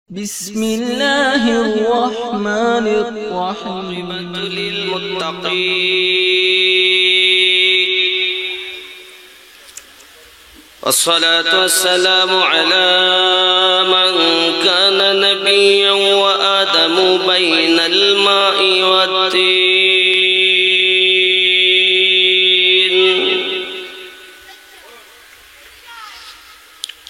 बिस्मिल्लाहिर्रहमानिर्रहीम। अस्सलातु वस्सलामु अला मन कान नबिय्यन व आदमु बैनल माइ वत्तीन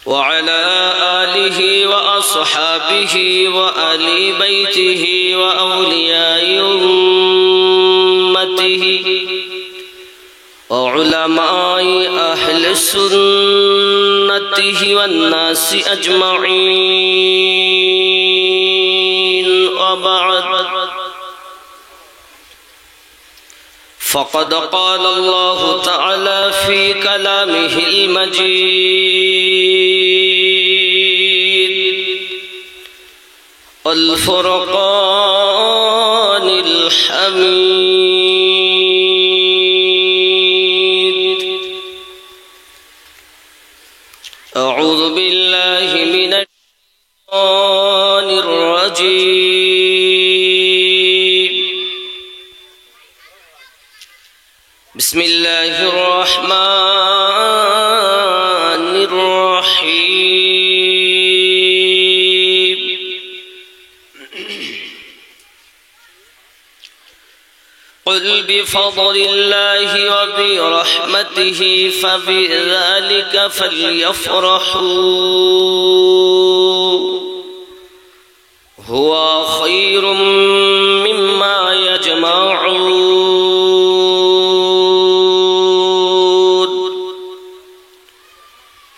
व अला आलिहि व अस्हाबिहि व अली बैतिहि व औलियाइ उम्मतिहि व उलमाइ अहले सुन्नतिहि वन्नासि अजमईन व बअद। फ़क़द क़ाल अल्लाहु तआला फ़ी कलामिहिल मजीद अल फ़ुरक़ानिल हमीद। अऊज़ु बिल्लाहि मिनश शैतानिर रजीम। बिस्मिल्लाहिर रहमानिर रहीम। क़ुल बिफ़ज़लिल्लाहि व बिरहमतिहि फ़बिज़ालिका फ़ल्यफ़रहू हुवा ख़ैरुम मिम्मा यजमऊन।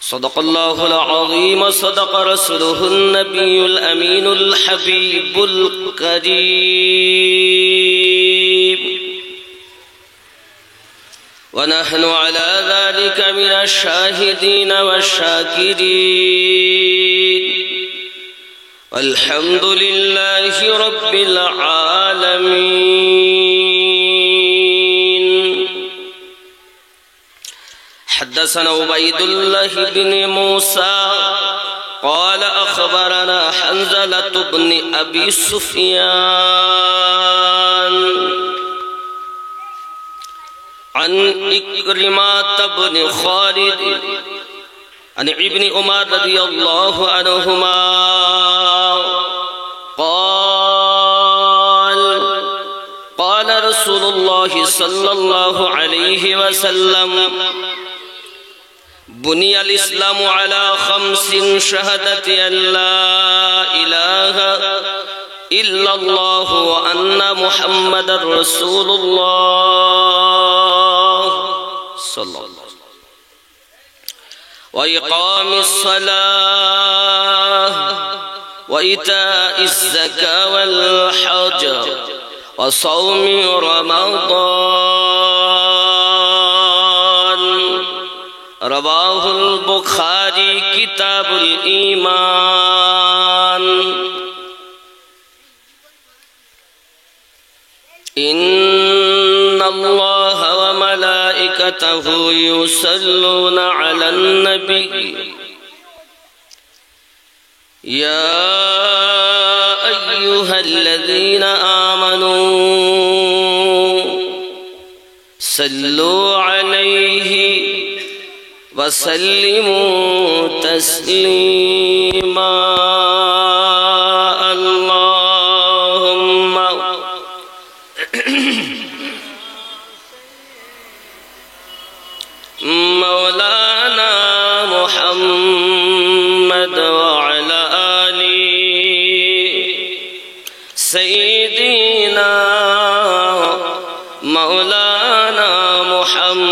सदक़ल्लाहुल अज़ीम व सदक़ रसूलुहुन नबियुल अमीनुल हबीबुल करीम व नहनु अला ज़ालिका मिनश शाहिदीन वश्शाकिरीन वल्हम्दुलिल्लाहि रब्बिल आलमीन। हद्दसना उबैदुल्लाह बिन मूसा क़ाल अख़बरना हन्ज़ला बिन अबी सुफ़ियान अन इक्रिमा बिन ख़ालिद अन इब्न उमर रज़ियल्लाहु अन्हुमा क़ाल क़ाल रसूलुल्लाह सल्लल्लाहु अलैहि वसल्लम बुनियल इस्लामु अला खम्सिन शहादति अल्ला इलाहा इल्लल्लाहु व अन्ना मुहम्मदर रसूलुल्लाह सल्लल्लाहु व इक़ामिस सलाह व इताइज़ ज़का वल हज व सौमि रमज़ान। रवाहुल बुखारी किताबुल ईमान। इन्नल्लाह व मलाइकतहु युसल्लूना अलन नबी या अय्युहल्लज़ीना आमनू सल्लू अलैहि वसल्लिमू तस्लीमा। अल्लाहुम्मा मौलाना मुहम्मद व अला आली सय्यिदीना मौलाना मुहम्मद।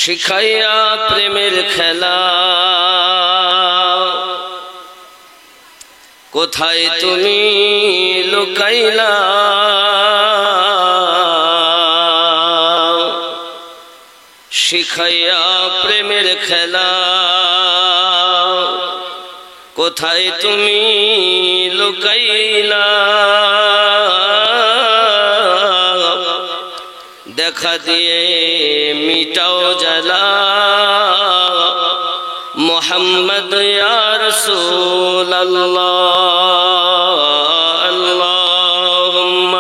शिखाया प्रेमेर खेला कोथाय तुमी लुकाइला। शिखाया प्रेमेर खेला कोथाय तुमी लुकाइला। দেখা দিয়ে মিটাও জ্বালা محمد یا رسول اللہ اللہم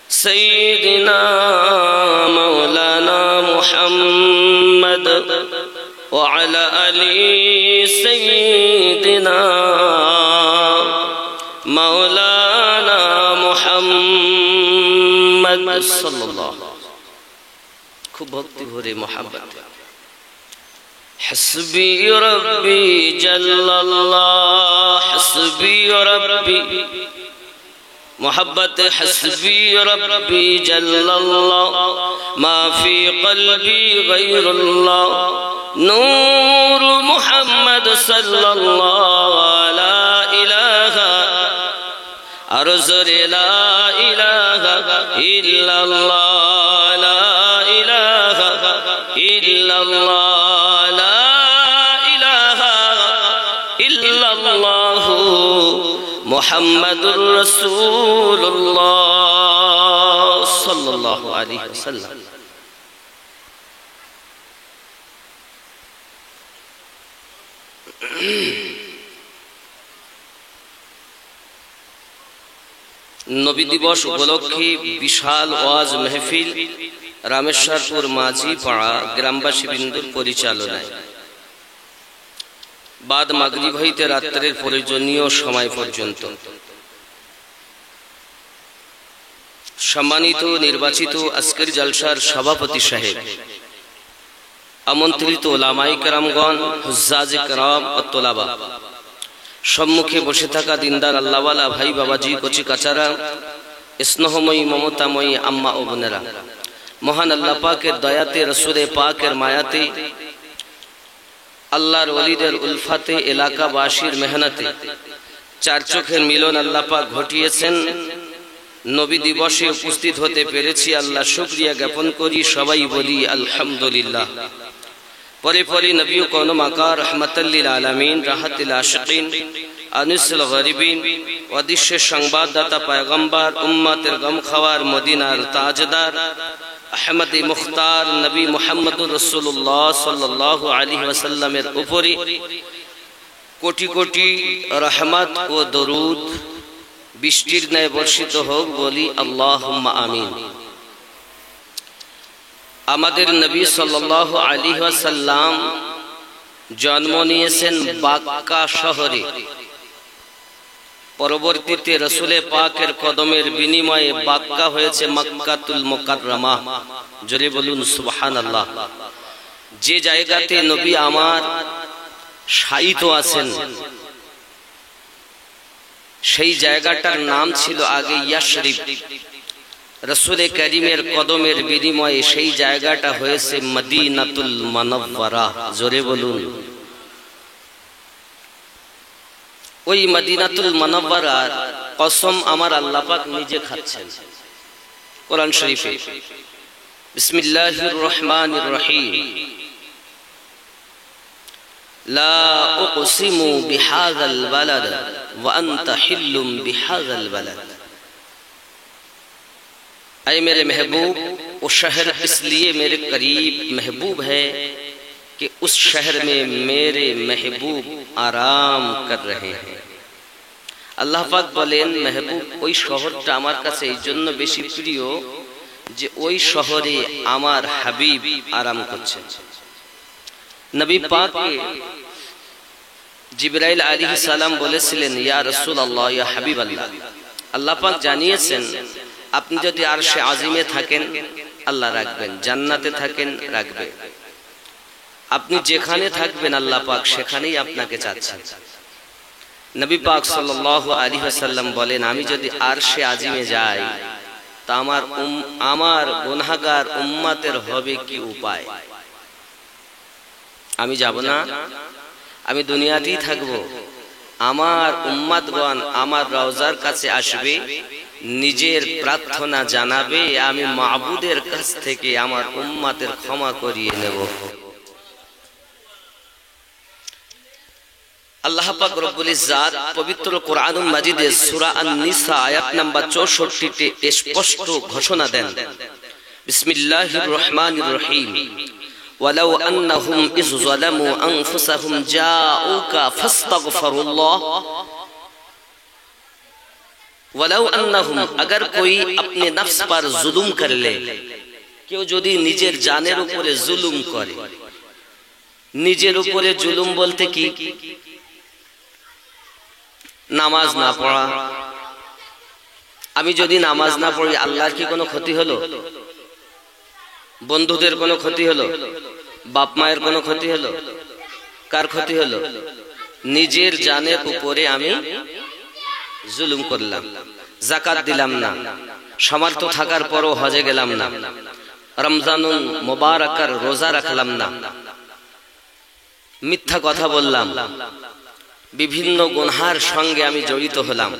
سیدنا مولانا محمد وعلى آل سيدنا مولانا محمد صلی اللہ خوب بھکتی بھرے محبت حسبی ربی جل اللہ حسبی ربی محبت حسبی ربی جل اللہ ما فی قلبی غیر اللہ نور محمد صلی اللہ لا الہ عرض لا الہ الا اللہ لا الہ الا اللہ لا الہ الا اللہ محمد رسول اللہ صلی اللہ علیہ وسلم নবী দিবস উপলক্ষে বিশাল ওয়াজ মেহফিল রামেশ্বরপুর মাঝি পাড়া গ্রামবাসী বিন্দুর পরিচালনায় বাদ মাগরিব হইতে রাত্রের প্রয়োজনীয় সময় পর্যন্ত সম্মানিত নির্বাচিত আজকের জলসার সভাপতি সাহেব, আমন্ত্রিত ওলামায়ে কেরামগণ, হুজ্জাজে কেরাম ও তোলাবা, সম্মুখে বসে থাকা দিনদার আল্লাহওয়ালা ভাই বাবাজি, কচি কাচারা, স্নেহময়ী মমতাময়ী আম্মা ও বোনেরা, মহান আল্লাহ পাকের দয়াতে, রসুলে পাকের মায়াতে, আল্লাহর ওলিদের উলফাতে, এলাকাবাসীর মেহনতে চার চোখের মিলন আল্লাহ পাক ঘটিয়েছেন। নবী দিবসে উপস্থিত হতে পেরেছি, আল্লাহ শুকরিয়া জ্ঞাপন করি, সবাই বলি আলহামদুলিল্লাহ। পরে পরে নবী কোন মাকা রহমাতাল লিল আলামিন, রাহাতুল আশিকিন, আনিসুল গরিবিন, অদৃশ্যের সংবাদদাতা পয়গম্বর, উম্মতের গম খাওয়ার মদিনার তাজদার, আহমদী মুখতার নবী মুহাম্মদুর রাসূলুল্লাহ সাল্লাল্লাহু আলাইহি ওয়াসাল্লামের উপরে কোটি কোটি রহমত ও দরুদ বৃষ্টির ন্যায় বর্ষিত হোক, বলি আল্লাহুম্মা আমিন। আমাদের নবী সাল্লাল্লাহু আলাইহি ওয়াসাল্লাম জন্ম নিয়েছেন বাক্কা শহরে, পরবর্তীতে রসুলে পাকের কদমের বিনিময়ে বাক্কা হয়েছে মক্কাতুল মুকাররমা। জোরে বলুন সুবহানাল্লাহ। যে জায়গাতে নবী আমার শায়িত আছেন, সেই জায়গাটার নাম ছিল আগে ইয়াসরিব। রসুলে করিমের কদমের বিনিময়ে সেই জায়গাটা হয়েছে মদিনাতুল মুনাওয়ারা। জোরে বলুন। ওই মদিনাতুল মুনাওয়ারার কসম আমার আল্লাহ পাক নিজে খাচ্ছেন কোরআন শরীফে। বিসমিল্লাহির রহমানির রহিম। লা উকসিমু বিহাযাল বালাদ ওয়া আনতা হিল্লুম বিহাযাল বালাদ। ऐ मेरे महबूब, वो शहर इसलिए मेरे करीब महबूब है कि उस शहर में मेरे महबूब आराम कर रहे हैं। আল্লাহ পাক বলেন, মেহবুব, ওই শহরটা আমার কাছে এই জন্য বেশি প্রিয় যে ওই শহরে আমার হাবিব আরাম করছেন। নবী পাককে জিবরাইল আলাইহিস সালাম বলেছিলেন, ইয়া রাসূলুল্লাহ, ইয়া হাবিবাল্লাহ, আল্লাহ পাক জানিয়েছেন আপনি যদি আরশে আজিমে থাকেন আল্লাহ রাখবেন, জান্নাতে থাকেন রাখবে, আপনি যেখানে থাকবেন আল্লাহ পাক সেখানেই আপনাকে চাচ্ছেন। নবী পাক সাল্লাল্লাহু আলাইহি ওয়াসাল্লাম বলেন, আমি যদি আরশে আজিমে যাই তা আমার গুনাহগার উম্মতের হবে কি উপায়? আমি যাব না, আমি দুনিয়াতেই থাকব, আমার উম্মতগণ আমার রওজার কাছে আসবে, নিজের প্রার্থনা জানাবে, আমি মাবুদের কাছ থেকে আমার উম্মতের ক্ষমা করিয়ে নেব। আল্লাহ পাক রব্বুল ইজ্জাত পবিত্র কোরআনুল মাজিদে সূরা আন-নিসা আয়াত নাম্বার 64 তে স্পষ্ট ঘোষণা দেন, বিসমিল্লাহির রহমানির রহিম, वलौ अन्नहुम इज़ ज़लमू अनफुसहुम जाऊका फस्तगफिरुल्लाह वलौ अन्नहुम, अगर कोई अपने नफ्स पर जुल्म कर ले, কেউ যদি নিজের জানের উপরে জুলুম করে, নিজের উপরে জুলুম বলতে কি? নামাজ না পড়া। আমি যদি নামাজ না পড়ি আল্লাহর কি কোনো ক্ষতি হলো? বন্ধুদের কোনো ক্ষতি হলো? বাপ মায়ের কোনো ক্ষতি হলো? কার ক্ষতি হলো? নিজের জানের উপরে আমি জুলুম করলাম, যাকাত দিলাম না, সামর্থ্য থাকার পরও হজে গেলাম না, রমজানুল মুবারাকার রোজা রাখলাম না, মিথ্যা কথা বললাম, বিভিন্ন গুনহার সঙ্গে আমি জড়িত হলাম।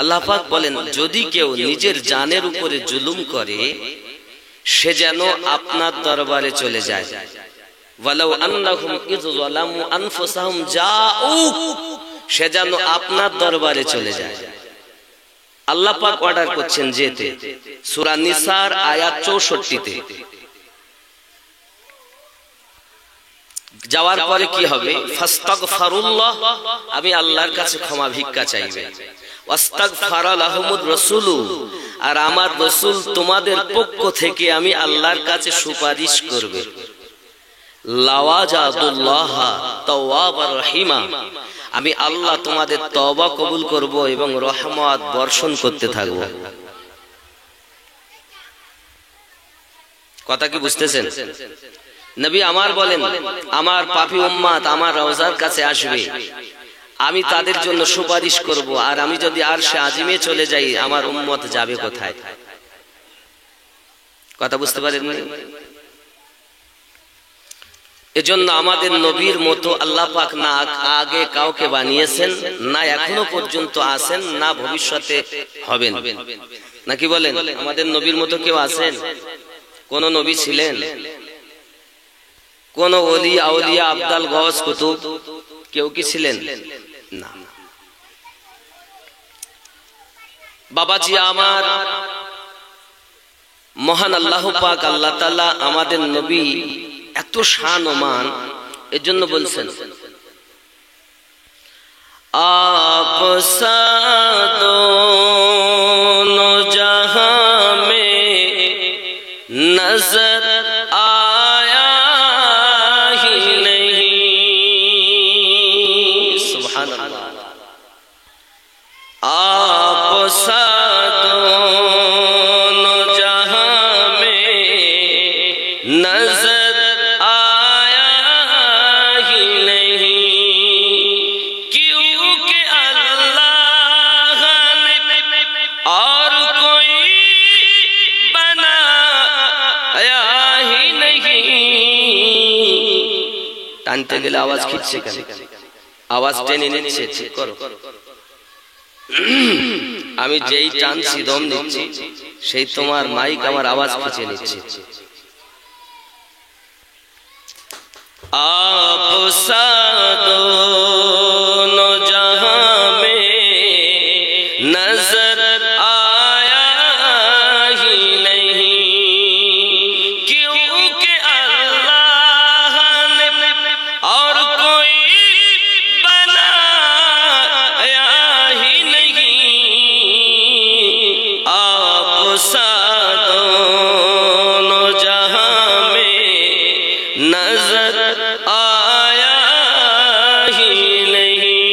আল্লাহ পাক বলেন, যদি কেউ নিজের জানের উপরে জুলুম করে সে যেন আপনার দরবারে চলে যায়। ওয়ালাউ আন্নাহুম ইয যালামু আনফুসাহুম জাউক, সে যেন আপনার দরবারে চলে যায়। আল্লাহ পাক অর্ডার করছেন যেতে। সূরা নিসার আয়াত 64-তে। যাওয়ার পরে কি হবে? ফাস্তাগফিরুল্লাহ, আমি আল্লাহর কাছে ক্ষমা ভিক্ষা চাইবে। ওয়াস্তাগফারা লাহুমুর রাসূলু, আর আমার রাসূল তোমাদের পক্ষ থেকে আমি আল্লাহর কাছে সুপারিশ করবে। লাওয়াজাদুল্লাহ তাওয়াবার রহিমা, আমি আল্লাহ তোমাদের তওবা কবুল করব এবং রহমত বর্ষণ করতে থাকব। কথা কি বুঝতেছেন? নবী আমার বলেন, আমার পাপী উম্মত আমার রওজার কাছে আসবে, আমি তাদের জন্য সুপারিশ করব, আর আমি যদি আরশে আজিমে চলে যাই আমার উম্মত যাবে কোথায়? কথা বুঝতে পারেননি? এজন্য আমাদের নবীর মতো আল্লাহ পাক না আগে কাউকে বানিয়েছেন, না এখনো পর্যন্ত আছেন, না ভবিষ্যতে হবেন। নাকি বলেন? আমাদের নবীর মতো কেউ আছেন? কোন নবী ছিলেন? কোন ওলি আউলিয়া আবদাল গওস কুতুব কেউ কি ছিলেন? না। বাবাজি আমার, মহান আল্লাহ পাক আল্লাহ তাআলা আমাদের নবী এত শান ও মান, এর জন্য বলছেন आप सा दोनों जहां में नजर आया ही नहीं। सुभान अल्लाह। आप सा दोनों जहां में नजर টানতে গেলে আওয়াজ খিচ্ছে কেন? আওয়াজ টেনে নিচ্ছে, ঠিক করো। আমি যেই টানছি দম নিচ্ছি, সেই তোমার মাইক আমার আওয়াজ খিচে নিচ্ছে। आप सा दोनों जहां में नजर आया ही नहीं, क्योंकि अल्लाह ने और कोई बनाया ही नहीं। आप सा दोनों जहां में नजर आया ही नहीं।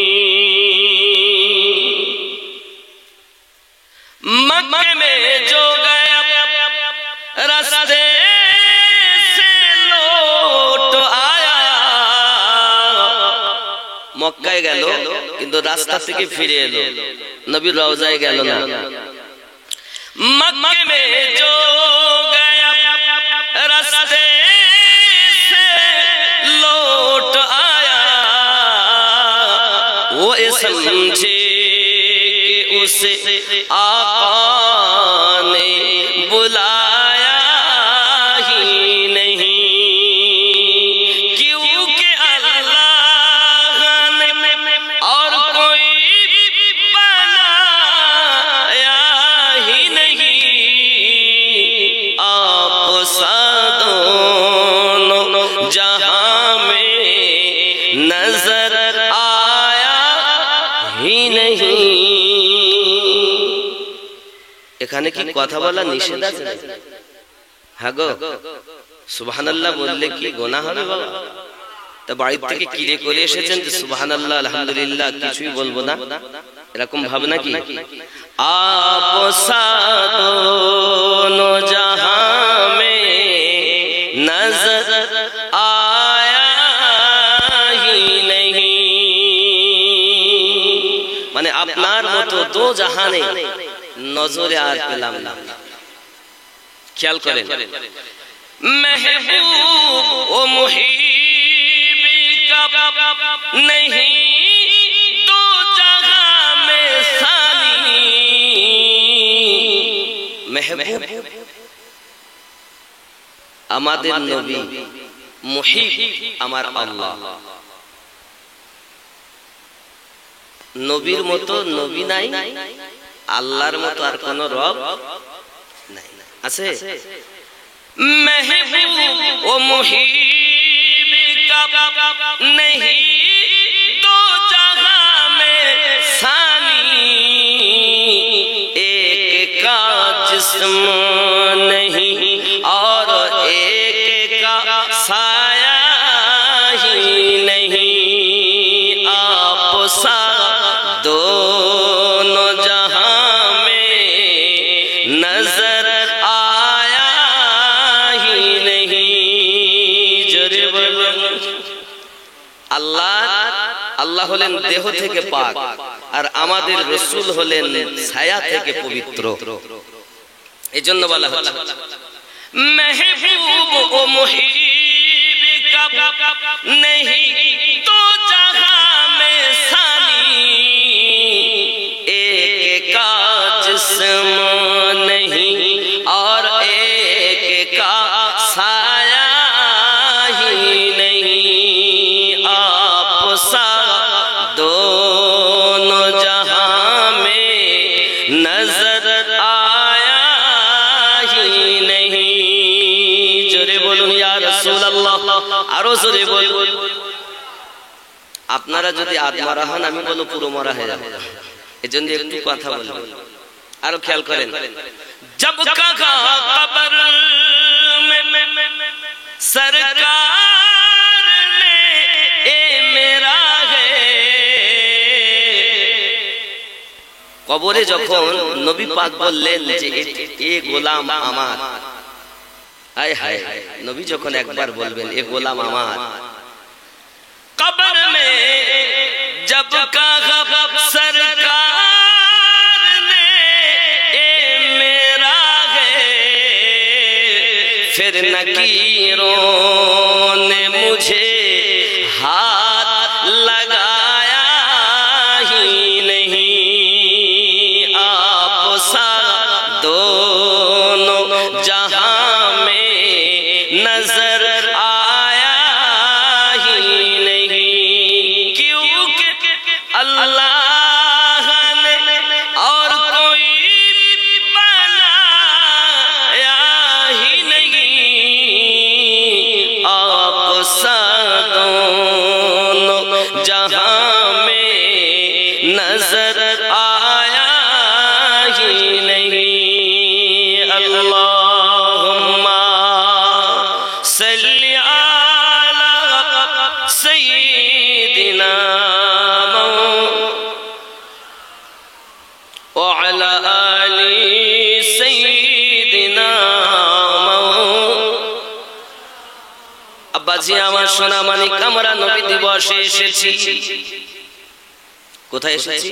मक्के में जो गया रास्ते से लौट आया, মক্কায় গেল কিন্তু রাস্তা থেকে ফিরে এলো, নবীর রওজায় গেল না। মক্কে में जो गया रास्ते लौट आया, वो समझे कि उसे आका ने बुलाया ही नहीं, क्योंकि अल्लाह ने और कोई बनाया ही नहीं। आप सा दोनों এখানে কি কথা বলা নিষেধ আছে? হ্যাঁ গো, সুবহানাল্লাহ বললে কি গুনাহ হবে বাবা? তা বাড়ি থেকে কিরে করে এসেছেন যে সুবহানাল্লাহ আলহামদুলিল্লাহ কিছুই বলবো না, এরকম ভাবনা কি? आप दोनों जहां में नजर आया ही नहीं, মানে আপনার মতো দো জাহানে নজরে আর পেলাম না। খেয়াল করেন, महबूब ও मुहीब का नहीं तो जगह में सानी, महबूब আমাদের নবী, মুহিব আমার আল্লাহ। নবীর মতো নবী নাই, আল্লাহর মতো আর কোন রব নাই, আছে? महबूब ओ मुहीब का नहीं तो जगह में सानी, एक का जिस्म नहीं और एक का साया ही नहीं, आप सा दोनों जहां में नजर আল্লাহ হলেন দেহ থেকে পাক আর আমাদের রাসূল হলেন ছায়া থেকে পবিত্র। এজন্য বলা হচ্ছে महबूब ও मुहीब का नहीं तो जगह में सानी, एक का जिस्म नहीं और एक का साया ही नहीं, आप सा दोनों जहां में नजर आया ही नहीं। जोरे बोलूं या रसूल अल्लाह, आरो जोरे बोलूं। আপনারা যদি আত্মারা হন, আমি বলবো পুরো মরা হয়ে যাবে, এজন্য একটু কথা বলবো। আরো খেয়াল করেন, जब कहा कब्र में सरकार ने ए मेरा है, কবরে যখন নবী পাক বললেন যে এ গোলাম আমার, হায় হায়, নবী যখন একবার বলবেন এ গোলাম আমার, কবর মে जब कहा सरकार ने ए मेरा है, फिर नकीरों ने मुझे हाथ लगाया ही नहीं, आप सा दोनों जहां में नजर आया ही नहीं, क्योंकि अल्लाह ने और कोई बनाया ही नहीं, आप सा दोनों जहां में नजर आया ही नहीं। अल्लाहुम्मा सल्ली अला सय्यिदिना व अला आलि सय्यिदिना। আব্বাজি আমার সোনা মানিক, আমরা নবী দিবসে এসেছি। কোথায় এসেছি?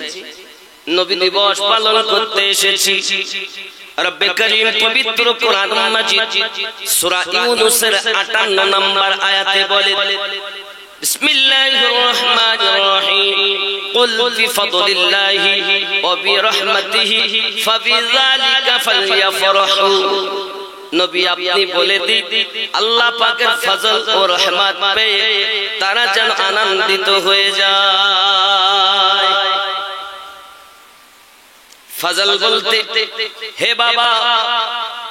নবী দিবস পালন করতে এসেছি। রব্বে করিম পবিত্র কোরআন মাজিদ সূরা ইউনূসের ৫৮ নম্বর আয়াতে বলে, বিসমিল্লাহির রহমানির রহিম, কুল বিফাদলিল্লাহি ওয়া বিরহমাতিহি ফাবিযালিকা ফালইফরাহু। নবী আপনি বলে দিন, আল্লাহ পাকের ফজল ও রহমত পেয়ে তারা যেন আনন্দিত হয়ে যায়। ফজল বলতে হে বাবা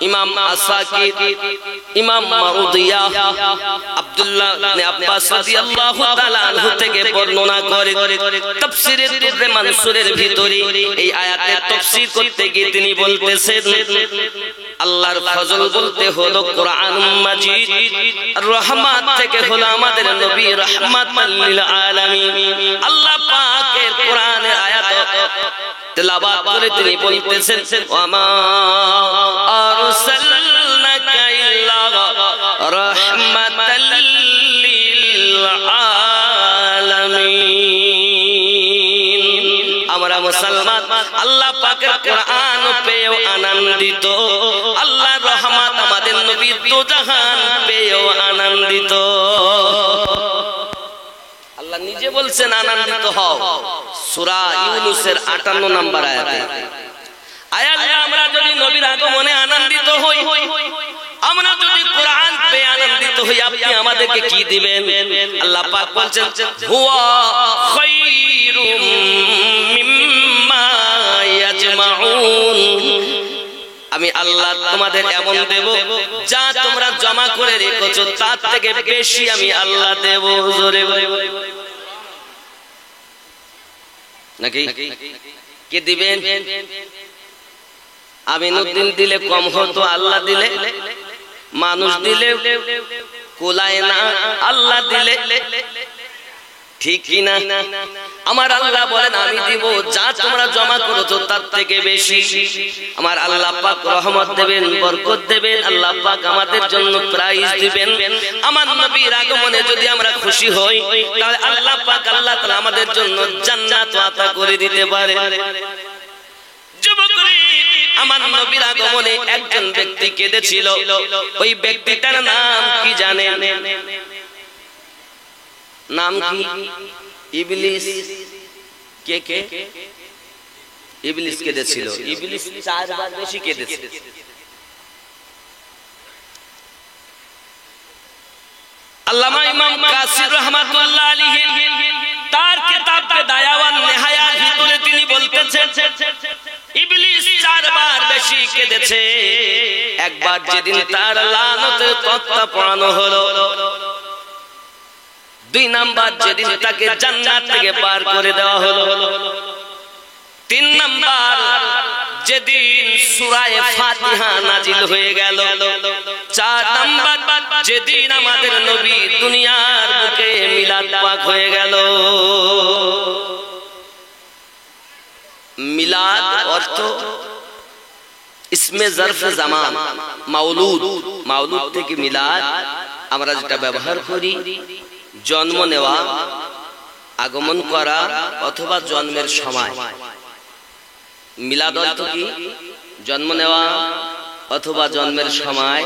ইমাম আসাকির, ইমাম মারুদিয়া আব্দুল্লাহ ইবনে আব্বাস রাদিয়াল্লাহু তাআলা আনহু থেকে বর্ণনা করে তাফসীরে দুররে মানসুরের ভিতরে এই আয়াতের তাফসীর করতে গিয়ে তিনি বলতেছেন আল্লাহর ফজল বলতে হলো কোরআন মাজিদ, রহমত থেকে হলো আমাদের নবী রাহমাতাল লিল আলামিন। আল্লাহ পাকের কোরআনের আয়াত তেলাওয়াত করে তিনি বলতেছেন ওয়ামা আরসালনাকা ইল্লা রাহমাতাল লিল আলামিন। আমরা মুসলমান আল্লাহ পাকের কোরআন পেয়েও আনন্দিত, আল্লাহর রহমত আমাদের নবী দুজাহান পেয়েও আনন্দিত। আল্লাহ নিজে বলছেন আনন্দিত হও, সূরা ইউনূসের ৫৮ নম্বর আয়াতে। আমরা যদি নবীর আগমনে আনন্দিত হই, আমরা যদি কোরআন পেয়ে আনন্দিত হই, আপনি আমাদেরকে কি দিবেন? আল্লাহ পাক বলছেন হুয়া খায়রুম মিম্মা ইয়াজমাউন। আমি আল্লাহ তোমাদের এমন দেব যা তোমরা জমা করে রেখেছো তার থেকে বেশি আমি আল্লাহ দেব। জোরে নাকি কে দিবেন? আমিনুদ্দিন দিলে কম হতো, আল্লাহ দিলে, মানুষ দিলে কোলায় না, আল্লাহ দিলে ঠিক কি না? আমার আল্লাহ বলেন আমি দিব যা তোমরা জমা করেছো তার থেকে বেশি। আমার আল্লাহ পাক রহমত দেবেন, বরকত দেবেন, আল্লাহ পাক আমাদের জন্য প্রাইজ দিবেন। আমার নবীর আগমনে যদি আমরা খুশি হই তাহলে আল্লাহ পাক আল্লাহ তাআলা আমাদের জন্য জান্নাত আতা করে দিতে পারে। যুবকরা, আমার নবীর আগমনে একজন ব্যক্তি কেঁদেছিল, ওই ব্যক্তিটার নাম কি জানেন? নাম কি? ইবলিস। কে কে? ইবলিস কেঁদেছিল। ইবলিস ৪ বার বেশি কেঁদেছে। আল্লামা ইমাম কাসির রাহমাতুল্লাহ আলাইহি তার কিতাব বিদায়াওয়ান নিহায়ার ভিতরে তিনি বলতেছেন ইবলিস ৪ বার বেশি কেঁদেছে। একবার যেদিন তার লানতের তক্তা পড়ানো হলো, ২ নাম্বার যেদিন তাকে জান্নাত থেকে বার করে দেওয়া হলো, ৩ নাম্বার যেদিন সূরা ফাতিহা নাজিল হয়ে গেল, ৪ নাম্বার যেদিন আমাদের নবী দুনিয়ার বুকে মিলাদ পাক হয়ে গেল। মিলাদ অর্থ ইসমে জরফ জামান, মাউলুদ। মাউলুদ থেকে মিলাদ আমরা যেটা ব্যবহার করি, জন্ম নেওয়া, আগমন করা অথবা জন্মের সময়। মিলাদ অর্থ কি? জন্ম নেওয়া অথবা জন্মের সময়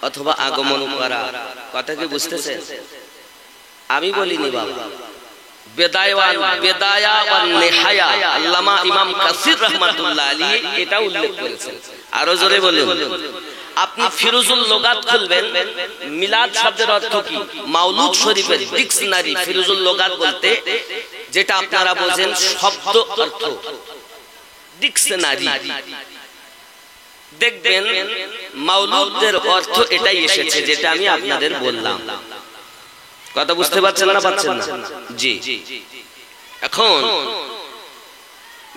অথবা আগমন করা। কথা কি বুঝতেছেন? আমি বলিনি বাবা, বেদায়া ওয়ান নিহায়া আল্লামা ইমাম কাসির রাহমাতুল্লাহ আলাইহি এটা উল্লেখ করেছেন। আরো জোরে বলুন। আপনি ফিরুজুল লুগাত খুলবেন, মিলাদ শব্দের অর্থ কি? মাউলুদ শরীফের ডিকশনারি ফিরুজুল লুগাত বলতে যেটা আপনারা বোঝেন শব্দ অর্থ, ডিকশনারি দেখবেন মাউলুদের অর্থ এটাই এসেছে যেটা আমি আপনাদের বললাম। কথা বুঝতে পারছেন না? পাচ্ছেন না? জি। এখন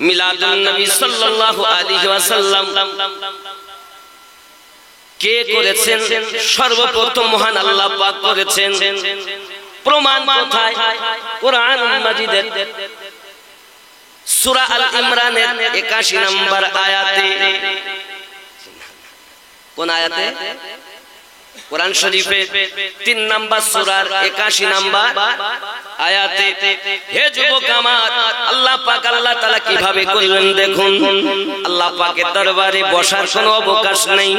মিলাদুন নবী সাল্লাল্লাহু আলাইহি ওয়াসাল্লাম কে করেছেন? সর্বপ্রথম মহান আল্লাহ পাক করেছেন। প্রমাণ কোথায়? কোরআন মাজিদের সূরা আল ইমরানের ৮১ নম্বর আয়াতে। কোন আয়াতে? কোরআন শরীফে ৩ নম্বর সূরার ৮১ নম্বর আয়াতে। হে যুবক আমার, আল্লাহ পাক আল্লাহ তাআলা কিভাবে করলেন দেখুন। আল্লাহ পাকের দরবারে বসার কোনো অবকাশ নেই।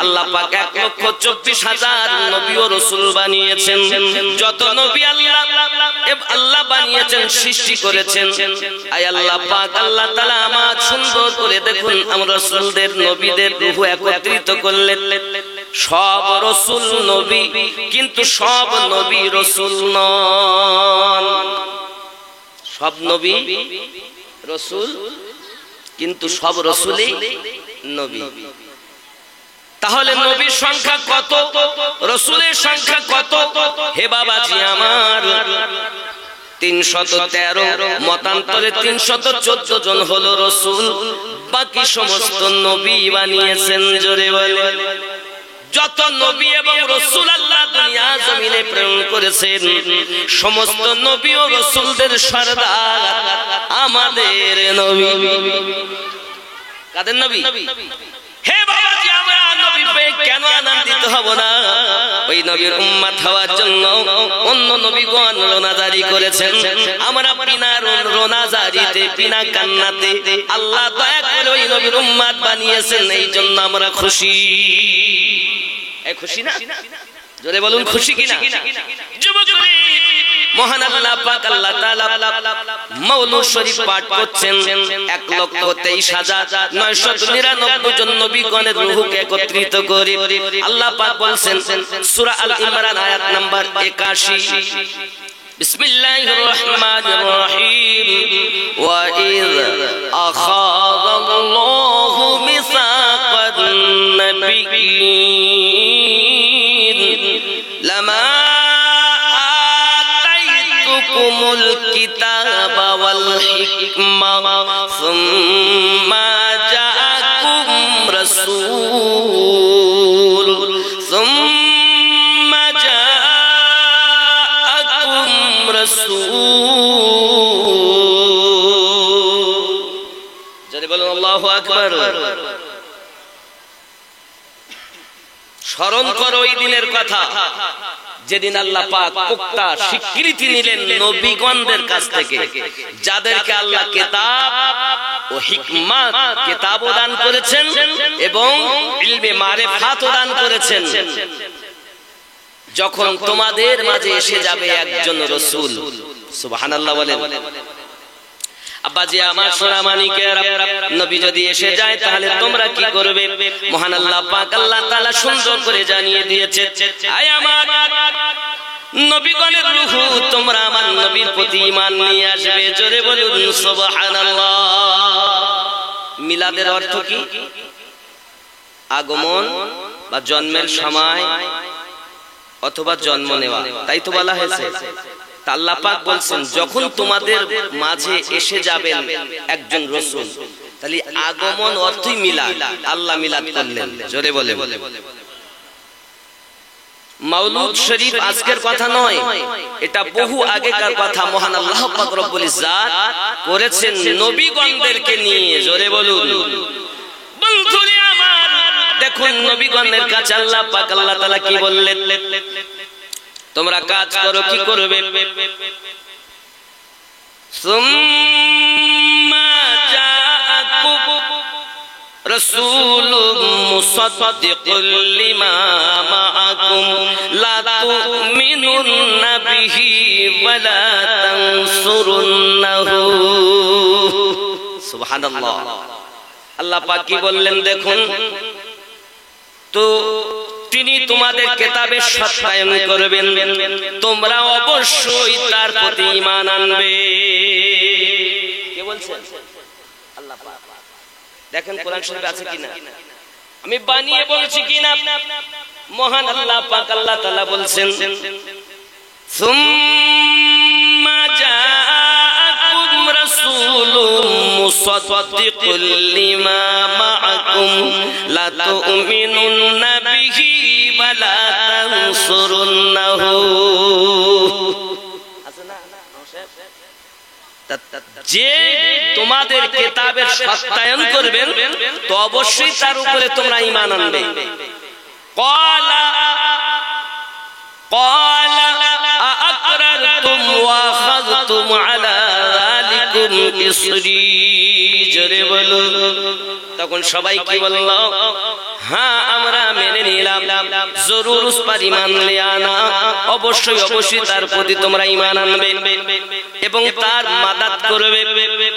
আল্লাহ পাক ১,২৪,০০০ নবী ও রাসূল বানিয়েছেন। যত নবী আল্লাহ বানিয়েছেন, সৃষ্টি করেছেন, আয় আল্লাহ পাক আল্লাহ তাআলা আমার সুন্দর করে দেখুন আমরা রাসূলদের নবীদের রূহ একত্রিত করলেন। সব রাসূল নবী, কিন্তু সব নবী রাসূল নন। সব নবী রাসূল, কিন্তু সব রাসূলই নবী। তাহলে নবীর সংখ্যা কত, রাসূলের সংখ্যা কত? হে বাবাজি আমার, 313, মতান্তরে 314 জন হলো রাসূল, বাকি সমস্ত নবী বানিয়েছেন। জোরে বলে, যত নবী এবং রাসূল আল্লাহ দুনিয়া জমিনে প্রেরণ করেছেন, সমস্ত নবী ও রাসূলদের সরদার আমাদের নবী। কাদের নবী? হে বাবাজি, আমরা নবী পেয়ে কেন আনন্দিত হব না? ওই নবীর উম্মত হওয়ার জন্য অন্য নবীগণ রোনাজারি করেছেন, আমরা বিনা রোনাজারিতে, বিনা কান্নাতে আল্লাহ দয়া করে ওই নবীর উম্মত বানিয়েছেন, এই জন্য আমরা খুশি। খুশি না? জোরে বলুন, খুশি কিনা? যুবকরা, মহান আল্লাহ পাক আল্লাহ তাআলা মাওলুদ শরীফ পাঠ করছেন, 1,23,999 জন নবীগণের রূহকে একত্রিত করে আল্লাহ পাক বলছেন সূরা আল ইমরান আয়াত নাম্বার 81, বিসমিল্লাহির রহমানির রহিম, ওয়া ইয আখাযাল্লাহু মিসাকান নাবিয়্যিন লামা আতাইতুকুমুল কিতাবা ওয়াল হিকমা সুম্মা জাআকুম রাসূল সুম্মা জাআকুম রাসূল। জোরে বলুন আল্লাহু আকবার। স্মরণ করো ওই দিনের কথা, যেদিন আল্লাহ পাক পুক্তা স্বীকৃতি নিলেন নবীগণদের কাছ থেকে, যাদেরকে আল্লাহ কিতাব ও হিকমত, কিতাব দান করেছেন এবং ইলমে মারিফাত দান করেছেন। যখন তোমাদের মাঝে এসে যাবে একজন রাসূল, সুবহানাল্লাহ বলেন। আব্বাজি আমার সোনা মানিকেরা, নবী যদি এসে যায় তাহলে তোমরা কি করবে? মহান আল্লাহ পাক আল্লাহ তাআলা সুন্দর করে জানিয়ে দিয়েছে, আয় আমার নবীগণের রূহ, তোমরা আমার নবীর প্রতি ঈমান নিয়ে আসবে। জোরে বলুন সুবহানাল্লাহ। মিলাদের অর্থ কি? আগমন বা জন্মের সময় অথবা জন্ম নেওয়া, তাই তো বলা হয়েছে। আল্লাহ পাক বলছেন যখন তোমাদের মাঝে এসে যাবেন একজন রাসূল, তাহলে আগমন অর্থই মিলাদ, আল্লাহ মিলাদ করলেন। জোরে বলে, মাওলুদ শরীফ আজকের কথা নয়, এটা বহু আগেকার কথা। মহান আল্লাহ পাক রব্বুল ইজ্জাত করেছেন নবীগণদেরকে নিয়ে। জোরে বলুন। বন্ধুরে আমার, দেখুন নবীগণের কাছে আল্লাহ পাক আল্লাহ তাআলা কি বললেন, তোমরা কাজ করো, কি করবে? সুম্মা জাআকুম রাসূলুম মুসাদ্দিকুল লিমা মাআকুম লা তুমিনুন্না বিহি ওয়া লা তানসুরুন্নাহু। সুবহানাল্লাহ। আল্লাহ পাক কি বললেন দেখুন তো, তিনি তোমাদের কিতাবের সত্যায়ন করবেন, তোমরা অবশ্যই তার প্রতি ঈমান আনবে। কে বলছেন? আল্লাহ পাক। দেখেন কোরআন শরীফে আছে কিনা, আমি বানিয়ে বলছি কিনা। মহান আল্লাহ পাক আল্লাহ তাআলা বলছেন, সুম্মা জাআকুম রাসূলুম মুসাদ্দিকুল লিমা মাআকুম লা তুমিনুন্না বিহি ওয়া লা তানসুরুন্নাহু। যে তোমাদের কিতাবের সত্যায়ন করবেন, তো অবশ্যই তার উপরে তোমরা ঈমান আনবে। ক্বালা আআকরারতুম ওয়া আখাযতুম আলা যালিকুম ইসরি। জোরে বলুন। তখন সবাই কি বলল? হ্যাঁ, আমরা মেনে নিলাম। জরুর উস पर ঈমান লে আনা, অবশ্যই অবশ্যই তার প্রতি তোমরা ঈমান আনবে এবং তার মাদাদ করবে।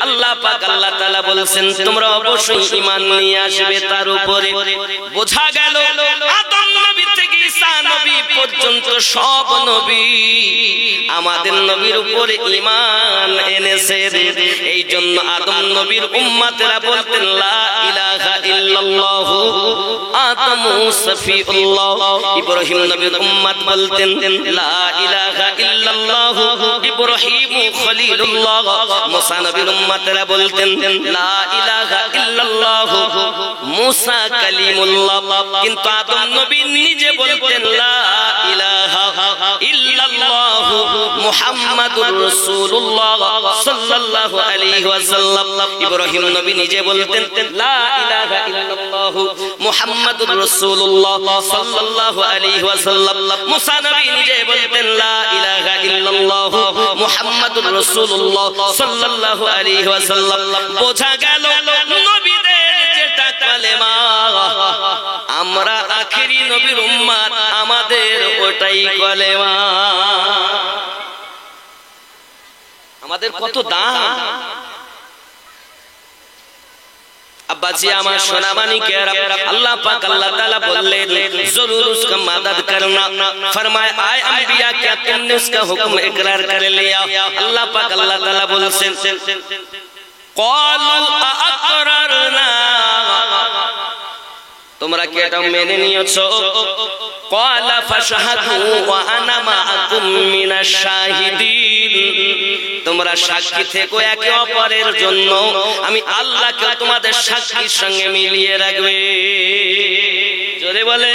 আল্লাহ পাক আল্লাহ তাআলা বলেন তোমরা অবশ্যই ঈমান নিয়ে আসবে তার উপরে। বোঝা গেল আদম নবী থেকে ঈসা নবী পর্যন্ত সব নবী আমাদের নবীর উপরে ঈমান এনেছেন। এই জন্য আদম নবীর উম্মতেরা বলতেন লা ইলাহা ইল্লাল্লাহ আদম সফিউল্লাহ ইব্রাহিম নবীর উম্মত বলতেন লা ইলাহা ইল্লাল্লাহ ইব্রাহিম খলিলুল্লাহ মুসা নবীর উম্মতরা বলতেন লা ইলাহা ইল্লাল্লাহ মুসা কালিমুল্লাহ কিন্তু আদম নবী নিজে বলতেন লা ইলাহা ইল্লাল্লাহ মুহাম্মাদুর রাসূলুল্লাহ সাল্লাল্লাহু আলাইহি ওয়াসাল্লাম ইব্রাহিম নবী নিজে বলতেন লা ইলাহা ইল্লাল্লাহ মুহাম্মাদুর রাসূলুল্লাহ সাল্লাল্লাহু আলাইহি ওয়াসাল্লাম মুসা নবী নিজে বলতেন লা ইলাহা ইল্লাল্লাহ মুহাম্মাদুর রাসূলুল্লাহ সাল্লাল্লাহু আলাইহি ওয়াসাল্লাম বোঝা গেল নবীদের যেটা কালেমা আমরা আখেরি নবীর উম্মত আমাদের ওটাই কালেমা আমাদের কত দাম अब्बाजी আমার সোনামানি के अल्लाह पाक अल्लाह ताला बोले जरूर उसका मदद करना फरमाए आए अंबिया क्या तुमने उसका हुक्म इकरार कर लिया अल्लाह पाक अल्लाह ताला बोलছেন قالوا أأقررنا তোমরা কি এটা মেনে নিয়েছো قال فاشهدوا وانا معكم من الشاهدين তোমরা সাক্ষী থেকো একে অপরের জন্য আমি আল্লাহকে তোমাদের সাক্ষীর সঙ্গে মিলিয়ে রাখবে জোরে বলে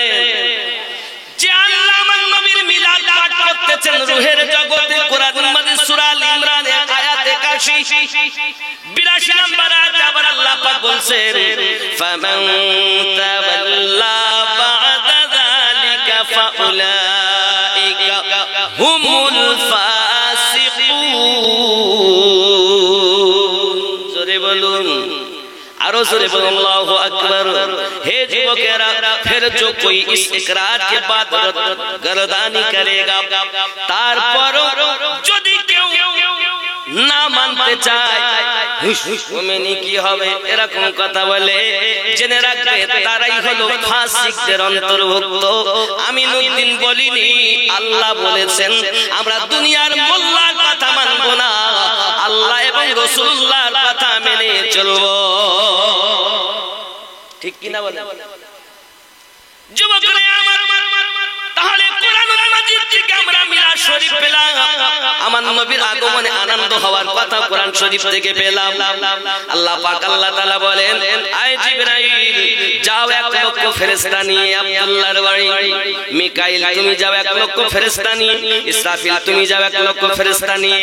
যে আল্লাহ আমার নবীর মিলাদ পাঠ করতেছেন রূহের জগতে কোরআন মাজিদ সূরা আল ইমরানে আয়াত 82 নম্বর আয়াতে আবার আল্লাহ পাক বলছেন ফামান তাওয়াল্লা বা'দা যালিকা ফাউলাইকা হুমুল জোরে বলুন আরো জোরে বলুন আল্লাহু আকবার हे যুবকেরা फिर जो कोई इस इकरार के बाद गर्दानी करेगा তারপর যদি কেউ না মানতে চায় মুমিনি কি হবে এরকম কথা বলে জেনে রাখবে তারাই হলো ফাসিকদের অন্তর্ভুক্ত আমি নূরউদ্দিন বলিনি আল্লাহ বলেছেন আমরা দুনিয়ার মোল্লার কথা মানব না আল্লাহ এবং রাসূলুল্লাহর কথা মেনে চলব ঠিক কি না বলেন যুবকরা আমার তাহলে কোরআনুল মাজিদ থেকে আমরা মিলাদ শরীফ পেলাম আমার নবীর আগমনে আনন্দ হওয়ার কথা কোরআন শরীফ থেকে পেলাম আল্লাহ পাক আল্লাহ তাআলা বলেন আয় জিবরাইল যাও 1 লক্ষ ফেরেশতা নিয়ে আব্দুল্লাহর বাড়ি মিকাইল তুমি যাও 1 লক্ষ ফেরেশতা নিয়ে ইসরাফিল তুমি যাও 1 লক্ষ ফেরেশতা নিয়ে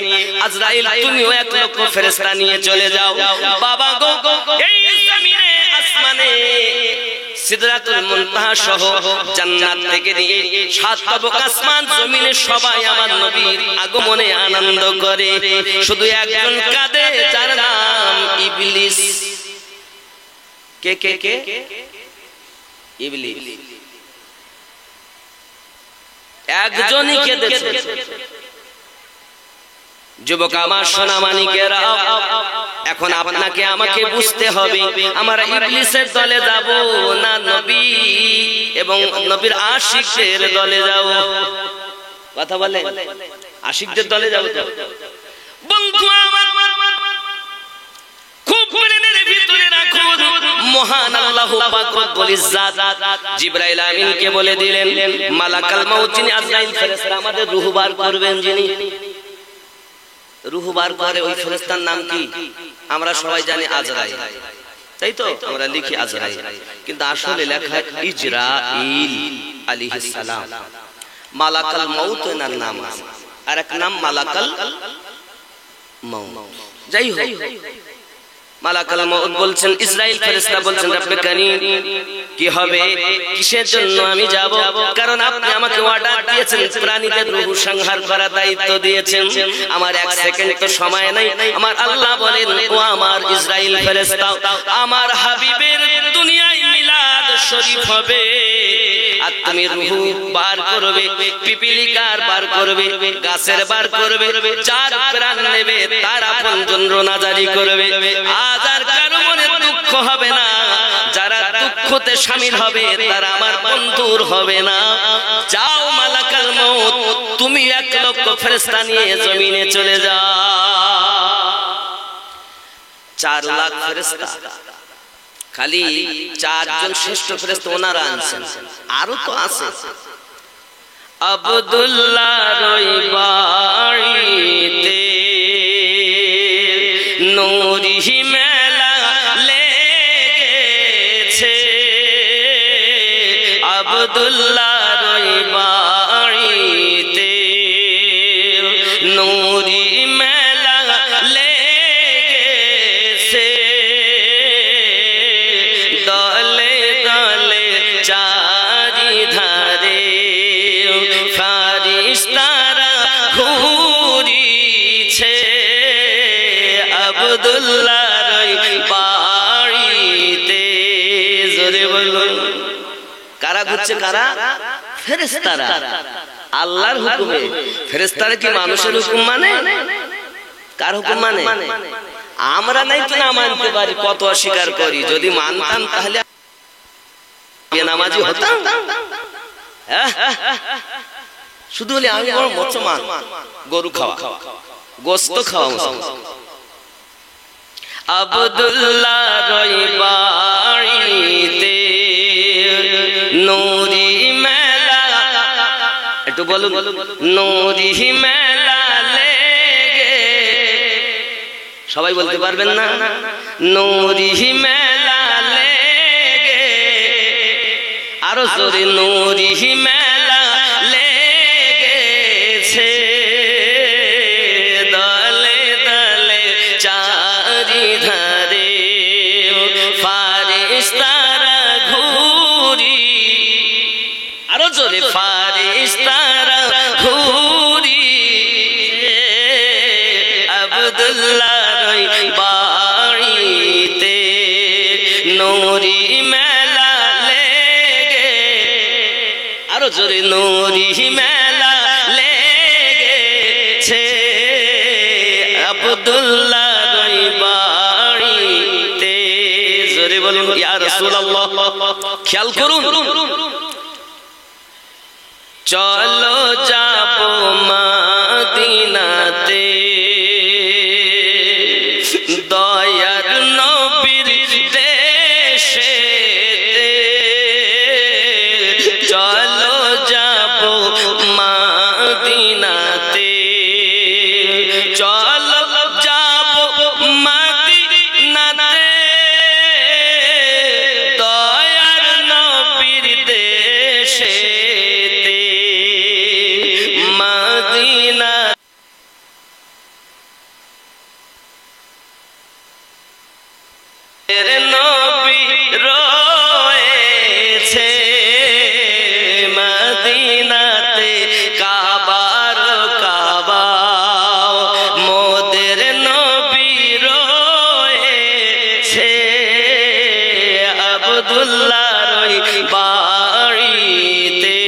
আজরাইল তুমিও 1 লক্ষ ফেরেশতা নিয়ে চলে যাও বাবা গো এই জমিনে আসমানে সিদরাতুল মুনতাহা সহ জান্নাত থেকে নিয়ে 7 তবক আসমান জমিনে সবাই আমার নবীর আগমনে আনন্দ করে শুধু একজন কাঁদে যার নাম ইবলিস কে কে কে ইবলিস একজনই কেঁদেছে যুবক আমার সোনামানিকেরা এখন আপনাকে আমাকে বুঝতে হবে আমরা ইবলিসের দলে যাব না নবী এবং নবীর আশিকদের দলে যাব কথা বলে আশিকদের দলে যাব তো বন্ধু আমার খুব মনের ভিতরে রাখুন মহান আল্লাহ পাক রব্বুল ইজ্জাত জিবরাইল আমিনকে বলে দিলেন মালাকাল মাউত যিনি আজরাইল ফেরেশতা আমাদের রূহ বার করবেন যিনি রূহ বার করে ওই ফেরেশতার নাম কি আমরা সবাই জানি আজরাইল তাই তো আমরা লিখি আজরাইল কিন্তু আসলে লেখা ইজরাইল আলাইহিস সালাম মালাকাল মাউত এর নাম আর এক নাম মালাকাল মাউত যাই হোক মালাকাল মাউত বলছেন ইসরাইল ফেরেশতা বলছেন রব্বে কারীম কি হবে কিসের জন্য আমি যাব কারণ আপনি আমাকে অর্ডার দিয়েছেন প্রাণীদের রূহ সংহার করার দায়িত্ব দিয়েছেন আমার 1 সেকেন্ড তো সময় নাই আমার আল্লাহ বলেন ও আমার ইসরাইল ফেরেশতা আমার হাবিবের দুনিয়ায় মিলাদ শরীফ হবে আর তুমি রূহ বার করবে পিপিলিকার বার করবে গাছের বার করবে যার প্রাণ নেবে তার আপনজন রোনাজারি করবে আজ আর কারো মনে দুঃখ হবে না যারা দুঃখতে শামিল হবে তারা আমার বন্ধুর হবে না যাও মালাকাল মউত তুমি 1 লক্ষ ফেরেশতা নিয়ে জমিনে চলে যাও 4 লাখ ফেরেশতা খালি 4 জন শ্রেষ্ঠ ফেরেশতা ওনারা আনছেন, আরো তো আছে। আব্দুল্লাহ রই বাড়িতে নূরি মেলা লেগেছে, আব্দুল্লাহ রই বাড়িতে নূরি মেলা লেগেছে, দলে দলে চারিধারে ফারিস্তারা ঘুরিছে, আব্দুল্লাহর বাড়িতে। জোরে বলুন, কারা ঘুরছে? কারা? ফেরেশতারা। আল্লাহর হুকুমে। ফেরেশতারা কি মানুষের হুকুম মানে? কার হুকুম মানে? আমরা নাই তো না মানতে পারি, কত অস্বীকার করি। যদি মানতাম তাহলে নামাজি হতাম। শুধু বলি আমি বড় মুসলমান, গরু খাওয়া, গোশত খাওয়া মুসলমান। আব্দুল্লাহ রই বাড়িতে নূরি মেলা, একটু বলুন, নূরি মেলা লেগে, সবাই বলতে পারবেন না? নূরি মেলা লেগে, আরো জোরে, নূরি মেলা লেগেছে, দলে দলে চারিধারে ফারিস্তারা ঘুরি, আরো জোরে, ফারিস্তারা ঘুরি, আব্দুল্লাহ রই বাড়িতে নূরি মেলা লেগে, আরো জোরে, নূরি মেলা লেগেছে, আব্দুল্লাহ রই বাড়িতে। জোরে বলুন ইয়া রাসূলুল্লাহ। খেয়াল করুন, চলো যাব মদিনাতে, দয়ার নবীর দেশে, চলো যাব মদিনাতে, চলো যাব মদিনাতে, দয়ার নবীর দেশে, মদিনা নবী রয়েছে, মদিনাতে কাবার কাবা, মোদের নবী রয়েছে, আব্দুল্লাহ রই বাড়িতে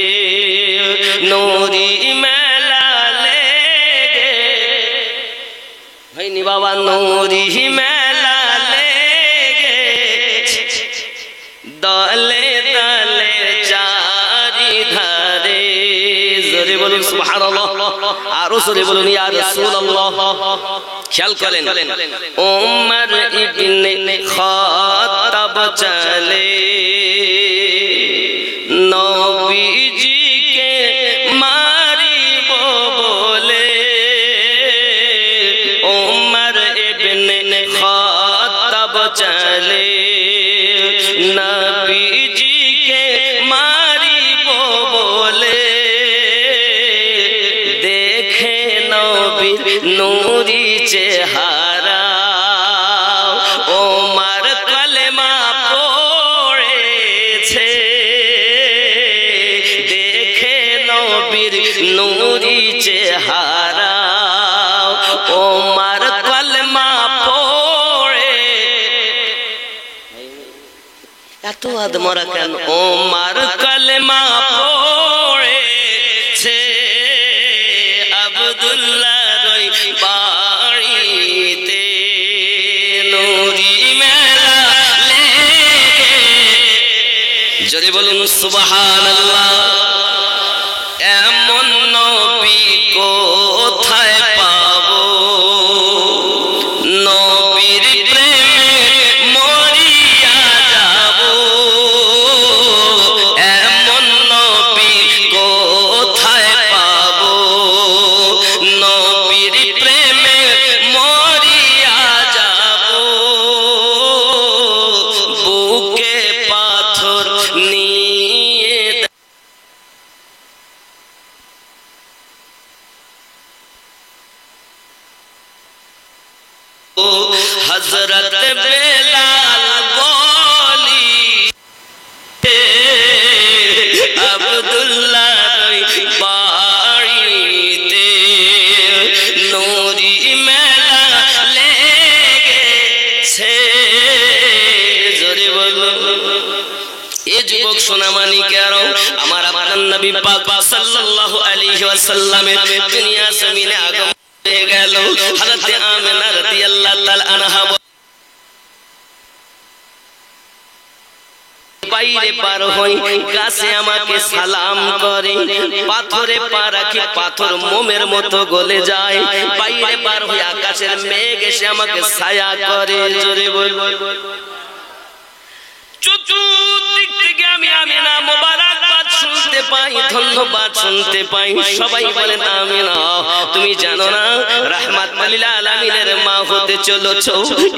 নূরি মেলা লেগে, হয়নি বাবা, নূরি মেলা লেগে, দলে দলে চারিধারে। জোরে বলুন সুবহানাল্লাহ, আরো জোরে বলুন ইয়া রাসূলুল্লাহ। খেয়াল করেন, ওমর ইবনে খাত্তাব চলে নবীজিকে মারিব বলে, ওমর ইবনে খাত্তাব চলে নবীজিকে মারিব বলে, দেখে নবীর নূরি চেহারা, ওমর কলেমা পড়েছে, দেখে নবীর নূরি চেহারা, ওমর কলেমা পড়ে, এত আদমরা কেন? ওমর কলেমা পড়েছে, আব্দুল্লাহ রই বাড়িতে নূরি মেলা লেগে। যদি বলুন সুবহানাল্লাহ। এমন নবী কোথায় পাবো, নবীর প্রেমে মরিয়া হযরত বেলাল বলি আব্দুল্লাহ বাড়িতে নূরি মেলা লেগেছে। জোরে বলো। এ যুবক সোনামানিকেরা, আমার আপনার নবী পাক সাল্লাল্লাহু আলাইহি ওয়াসাল্লামের দুনিয়া জমিনে আগমন হয়ে গেল। হযরত আমিনা রাদিয়াল্লাহু তাআলা আনহা বাইরে বার হই, গাছে আমাকে সালাম করে, পাথরে পা রাখি, পাথর মোমের মতো গলে যায়। বাইরে বার হই, আকাশের মেঘ এসে আমাকে ছায়া করে। জোরে বল। চতুর্দিক থেকে আমি আমিনা মোবারকবাদ শুনতে পাই, ধন্যবাদ শুনতে পাই। সবাই বলেন আমিনা, তুমি জানো না রাহমাতুল লিল আলামিনের মা হতে চলেছো।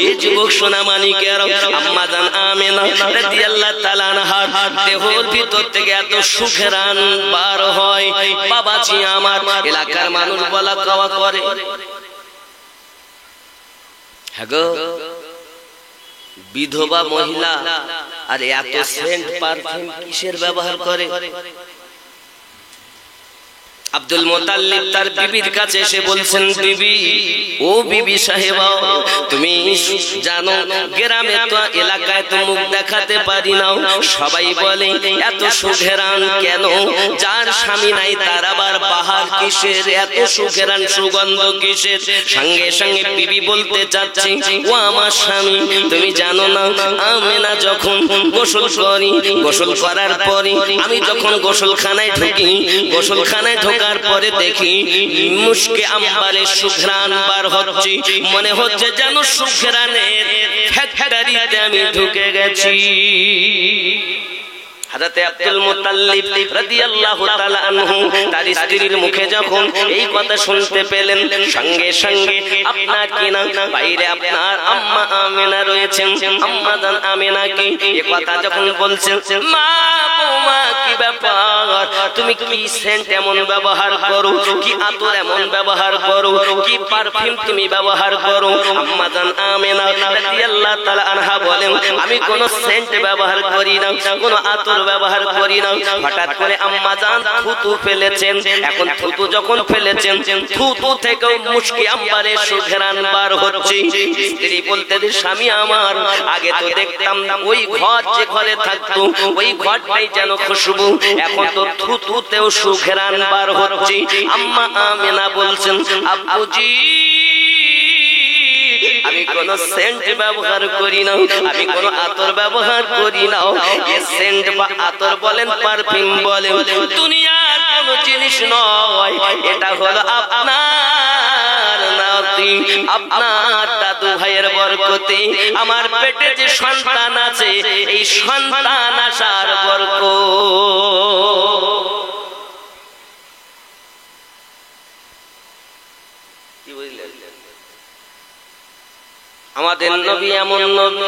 এই যুবক সোনামানিকেরা, আম্মা জান আমিনা রাদিয়াল্লাহু তাআলা আনহার দেহর ভিতর থেকে এত সুঘ্রাণ বার হয়, বাবাজি আমার এলাকার মানুষ বলা কওয়া করে। হ্যাঁ গো, বিধবা মহিলা আর এত সেন্ট পারফিউম কিসের ব্যবহার করে? আব্দুল মুতাল্লিব তার বিবির কাছে এসে বলছেন, বিবি, ও বিবি সাহেবা, তুমি জানো গ্রামে তো এলাকায় তো মুখ দেখাতে পারি না, সবাই বলে এত সুঘ্রাণ কেন? যার স্বামী নাই তার আবার বাহার কিসের? এত সুঘ্রাণ সুগন্ধ কিসের? সঙ্গে সঙ্গে বিবি বলতে চাচ্ছি, ও আমার স্বামী, তুমি জানো না আমিনা যখন গোসল করি, গোসল করার পরে আমি যখন গোসলখানায় ঢুকি, গোসলখানায় ঢোকার পরে দেখি মুশকে আম্বারে সুঘ্রাণ বার হচ্ছে, মনে হচ্ছে যেন সুঘ্রাণের ফ্যাক্টরিতে আমি ঢুকে গেছি। হযরত আব্দুল মুতাল্লিব রাদিয়াল্লাহু তাআলা আনহু তার স্ত্রীর মুখে যখন এই কথা শুনতে পেলেন, সঙ্গে সঙ্গে আপনার কিনা বাইরে আপনার আম্মা আমিনা রয়েছেন, আম্মা জান আমিনাকে এই কথা যখন বলছেন, মা বৌমা কি ব্যাপার, তুমি কি সেন্ট এমন ব্যবহার করো, কি আতর এমন ব্যবহার করো, কি পারফিউম তুমি ব্যবহার করো? আম্মা জান আমিনা রাদিয়াল্লাহু তাআলা আনহা বলেন, আমি কোন সেন্ট ব্যবহার করি না, কোন আতর ব্যবহার করি না। হঠাৎ করে আম্মা জান থুতু ফেলেছেন। এখন থুতু যখন ফেলেছেন, থুতু থেকেও মুশকি আম্বারে সুঘ্রাণ বার হচ্ছে। স্ত্রী বলতে, স্বামী আমার, আগে তো দেখতাম ওই ঘর যে ঘরে থাকতো ওই ঘরটাই যেন খুশবু, এখন তো থুতুতেও সুঘ্রাণ বার হচ্ছে। আম্মা আমিনা বলছেন, আব্বুজি, আমি কোন সেন্ট ব্যবহার করি না, আমি কোন আতর ব্যবহার করি না। এই সেন্ট বা আতর বলেন, পারফিউম বলেন, দুনিয়ার কোন জিনিস নয়, এটা হলো আপনার নাতি, আপনার দাদু ভাইয়ের বরকতে আমার পেটে যে সন্তান আছে, এই সন্তান আসার বরকত। কি বুঝলেন? আমাদের নবী এমন নবী,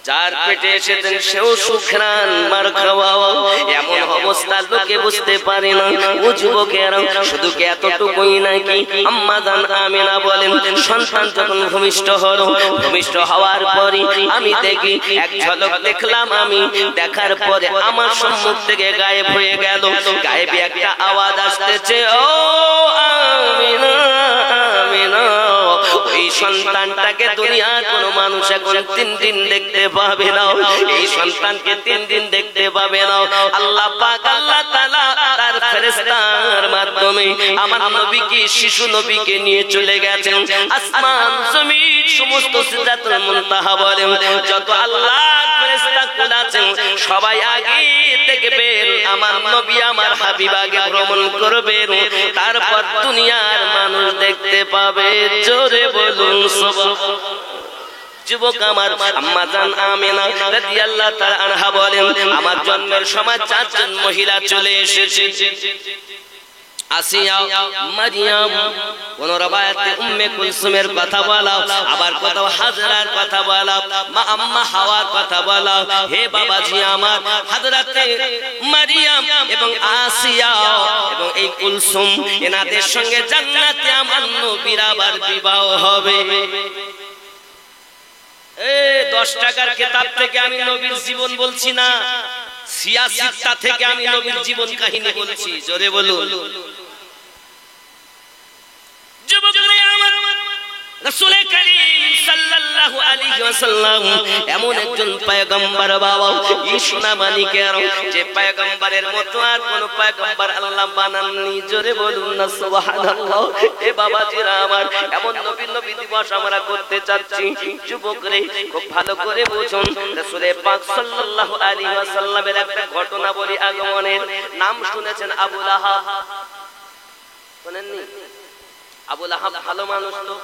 যার পেটে এসেছেন সেও সুঘ্রাণ মার খাওয়া। এমন অবস্থা লোকে বুঝতে পারে না। ও যুবকেরা, শুধু কি এতটুকুই নাকি? আম্মা জান আমিনা বলেন, সন্তান যখন ভূমিষ্ঠ হলো, ভূমিষ্ঠ হওয়ার পরে আমি দেখি, এক ঝলক দেখলাম আমি, দেখার পরে আমার সম্মুখ থেকে গায়েব হয়ে গেল। গায়েবে একটা আওয়াজ আসতেছে, ও আমিনা, আমিনা। এই সন্তানটাকে দুনিয়ার কোন মানুষ এখন 3 দিন দেখতে পাবে না, এই সন্তানকে 3 দিন দেখতে পাবে না। আল্লাহ পাক, আল্লাহ তাআলা তার ফেরেশতার মাধ্যমে আমার নবীকে, শিশু নবীকে নিয়ে চলে গেছেন আসমান জমিন সমস্ত সিদরাতুল মুনতাহা বলেন, যত আল্লাহ ফেরেশতা কুলাছেন সবাই আগে দেখবেন আমার নবী, আমার হাবিব আগে ভ্রমণ করবেন, তারপর দুনিয়ার মানুষ দেখতে পাবে। জোরে বলুন সুবহানাল্লাহ। যুবক আমার, আম্মা জান আমিনা রাদিয়াল্লাহু তাআলা আনহা বলেন, আমার জন্মের সময় 4 জন মহিলা চলে এসেছে। আসিয়া, মারিয়াম, কোন রবায়াতে উম্মে কুলসুমের কথা বলা, আবার কোথাও হাজরার কথা বলা, মা আম্মা হাওয়ার কথা বলা। হে বাবাজি আমার, হযরতে মারিয়াম এবং আসিয়া এবং এই কুলসুম এনাদের সঙ্গে জান্নাতে আমার নবীর আবার বিবাহ হবে। 10 টাকার কিতাব থেকে আমি নবীর জীবন বলছি না, সিয়াসিতা থেকে আমি নবীর জীবন কাহিনী বলছি। জোরে বলুন। যুবকরা আমার, রাসূল করিম সাল্লাল্লাহু আলাইহি ওয়াসাল্লাম এমন একজন পয়গম্বর বাবা, এই সোনা মানিকের যে পয়গম্বরের মতো আর কোন পয়গম্বর আল্লাহ বানাননি। জোরে বলুন না সুবহানাল্লাহ। এ বাবাজিরা আমার, এমন নবী দিবস আমরা করতে চাচ্ছি। যুবকরা খুব ভালো করে বুঝুন, রাসূল পাক সাল্লাল্লাহু আলাইহি ওয়াসাল্লামের একটা ঘটনা বলি আগমনের। নাম শুনেছেন আবু লাহাব? শুনেননি? আবু লাহাব ভালো মানুষ তো,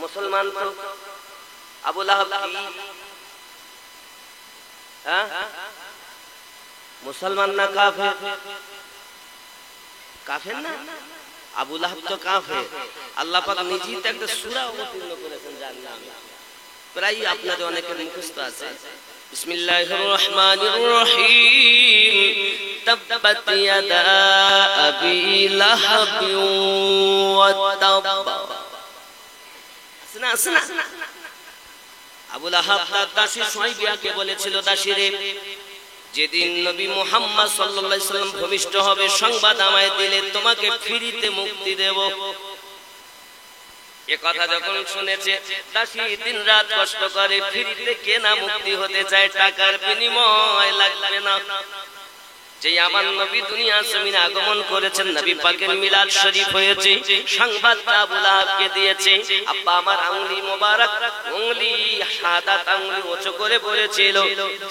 মুসলমান তো। আবু লাহাব কি মুসলমান না কাফের? কাফের না, আবু লাহাব তো কাফের। আল্লাহ পাক নিজেই তো একটা সূরা অবতীর্ণ করেছেন যার নাম প্রায় আপনাদের অনেকের মুখস্থ আছে। বিসমিল্লাহির রহমানির রহিম। তাব্বাত ইয়াদা আবি লাহাব ওয়া তাব। আবু লাহাব তার দাসী সুহাইবিয়াকে বলেছিল, দাসীরে, যেদিন নবী মুহাম্মদ সাল্লাল্লাহু আলাইহি ওয়াসাল্লাম ভূমিষ্ঠ হবে সংবাদ আমায় দিলে তোমাকে ফ্রিতে মুক্তি দেব। এ কথা যখন শুনেছে, দাসী দিন রাত কষ্ট করে, ফ্রিতে কে না মুক্তি হতে চায়, টাকার বিনিময় লাগবে না। যে আমার নবী দুনিয়া জমিনে আগমন করেছেন, নবী পাকের মিলাদ শরীফ হয়েছে, সংবাদটা আবু লাহাবকে দিয়েছে। আব্বা আমার আঙ্গুলি মোবারক, আঙ্গুলি শাহাদাত আঙ্গুলি উঁচু করে বলেছিল,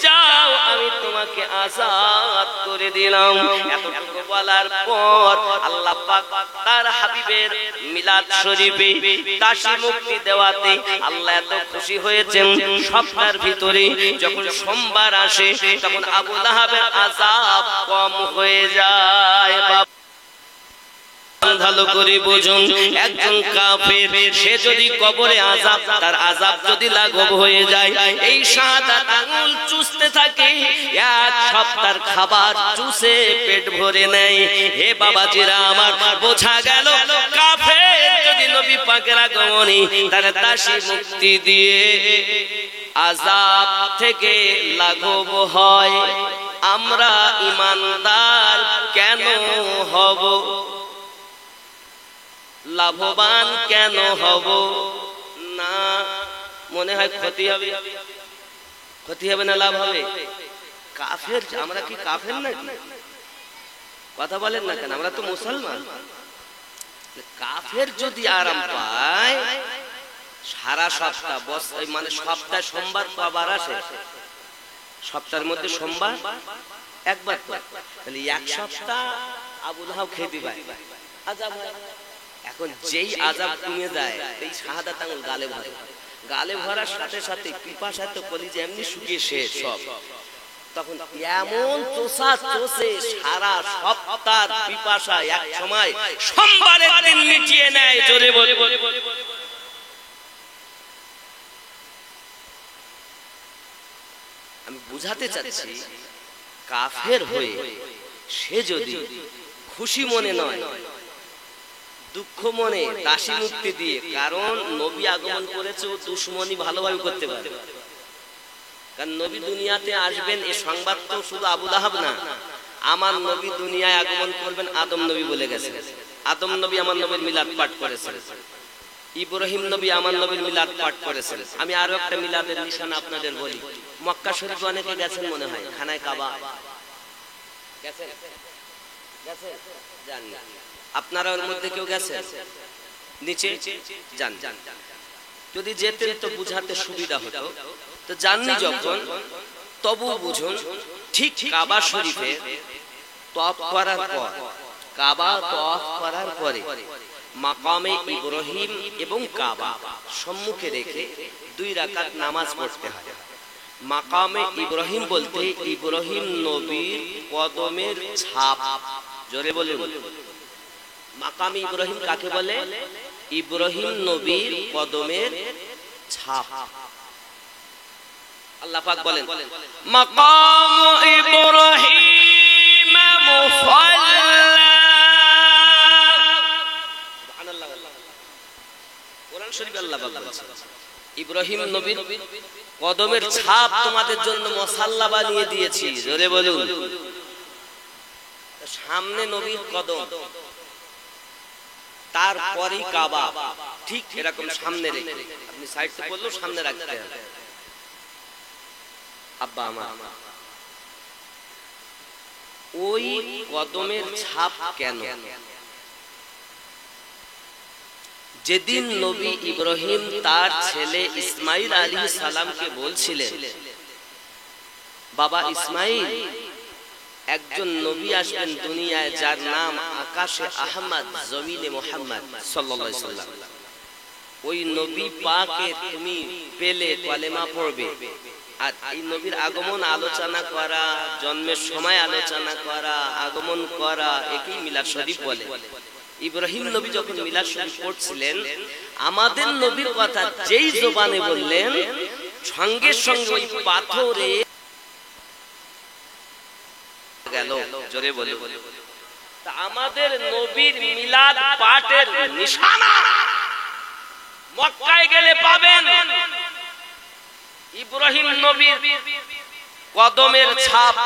যাও আমি তোমাকে আযাদ করে দিলাম। এতটুকু বলার পর আল্লাহ পাক তার হাবিবের মিলাদ শরীফে দাসী মুক্তি দেওয়াতে আল্লাহ এত খুশি হয়েছেন। সপ্তাহের ভিতরে যখন সোমবার আসে, তখন আবু লাহাবের আযাব কম হয়ে যায়। ভালো করে বুঝুন, একজন কাফের সে যদি কবরে আযাব, তার আযাব যদি লাঘব হয়ে যায়, এই শাহাদাত আঙ্গুল চুষতে থাকে, এক সপ্তাহের খাবার চুষে পেট ভরে নেয়। হে বাবাজিরা আমার, বোঝা গেল কাফের যদি নবী পাকের আগমনে তার দাসী মুক্তি দিয়ে আযাব থেকে লাঘব হয়, আমরা ঈমানদার কেন হব? লাভবান কেন হব না? মনে হয় ক্ষতি হবে। ক্ষতি হবে না লাভ হবে? কাফের, আমরা কি কাফের নাকি? কথা বলেন না কেন? আমরা তো মুসলমান। কাফের যদি আরাম পায়, সারা সপ্তাহ মানে সপ্তাহে সোমবার তো আবার আসে, সপ্তাহের মধ্যে সোমবার একবার, তাহলে এক সপ্তাহ আবু লাহাব খেতে পায়, আযাব হয়। এখন যেই আযাব কমে যায়, এই শাহাদাত আঙ্গুল গালে ভরে, গালে ভরার সাথে সাথে পিপাসা তো কলিজা এমনি শুকিয়ে শেষ সব। তখন এমন চোষা চোষে সারা সপ্তাহ পিপাসা এক সময় সোমবারের দিন মিটিয়ে নেয়। জোরে বলে আমি বুঝাতে চাচ্ছি, কাফের হয়ে সে যদি খুশি মনে নয়, দুঃখ মনে দাসী মুক্তি দিয়ে, কারণ নবী আগমন করেছে, ও দুশমনি ভালোভাবে করতে পারে। কারণ নবী দুনিয়াতে আসবেন এই সংবাদ তো শুধু আবু লাহাব না, আমার নবী দুনিয়ায় আগমন করবেন আদম নবী বলে গেছেন। আদম নবী আমার নবীর মিলাদ পাঠ করেছেন, ইব্রাহিম নবী আমার নবীর মিলাদ পাঠ করেছেন। আমি আরো একটা মিলাদের নিশানা আপনাদের বলি। মক্কা শরীফে অনেকে গেছেন মনে হয়, খানায় কাবা গেছেন? গেছেন? জান না আপনারা, ওর মধ্যে কেউ গেছেন? নিচে যান। যদি যেতেন তো বুঝাতে সুবিধা হতো, তো জাননি যখন, তবু বুঝুন, ঠিক কাবা শরীফে তওয়াফ করার পর, কাবা তওয়াফ করার পরে মাকামে ইব্রাহিম এবং কাবা সম্মুখে রেখে 2 রাকাত নামাজ পড়তে হয়। মাকামে ইব্রাহিম বলতে ইব্রাহিম নবীর কদমের ছাপ, জোরে বলুন। মাকাম ইব্রাহিম কাকে বলে? ইব্রাহিম নবীর কদমের ছাপ। আল্লাহ পাক বলেন মাকাম ইব্রাহিম মুসাল্লা। সুবহানাল্লাহ। কোরআন শরীফে আল্লাহ পাক বলেন ইব্রাহিম নবীর কদমের ছাপ তোমাদের জন্য মুসাল্লা বানিয়ে দিয়েছি। জোরে বলুন। সামনে নবীর কদম, তারপরেই কাবা, ঠিক এরকম সামনে রেখে, আপনি সাইড থেকে বললেও সামনে রাখতে হবে। আব্বা আমার ওই কদমের ছাপ কেন? যেদিন নবী ইব্রাহিম তার ছেলে ইসমাইল আলাইহিস সালামকে বলছিলেন, বাবা ইসমাইল, একজন নবী আসবেন দুনিয়ায় যার নাম আকাশে আহমদ জমিনে মুহাম্মদ সাল্লাল্লাহু আলাইহি ওয়াসাল্লাম, ওই নবী পাকে তুমি পেলে কালেমা পড়বে। আর এই নবীর আগমন আলোচনা করা, জন্মের সময় আলোচনা করা, আগমন করা, একেই মিলাদ শরীফ বলে। ইব্রাহিম নবী যখন মিলাদ শরীফ পড়ছিলেন, আমাদের নবীর কথা যেই জবানে বললেন, সঙ্গে সঙ্গে ওই পাথরে গেল। জোরে বলে। তা আমাদের নবীর মিলাদ পাঠের নিশানা মক্কায় গেলে পাবেন। ইব্রাহিম নবীর কদমের ছাপ।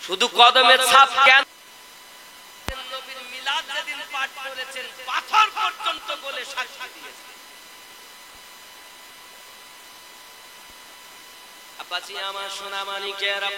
শুধু কদমের ছাপ কেন? নবীর মিলাদ যেদিন পাঠ করেছেন, পাথর পর্যন্ত বলে সাক্ষী দিয়েছে। আব্বাজি আমার সোনা মানিকেরা,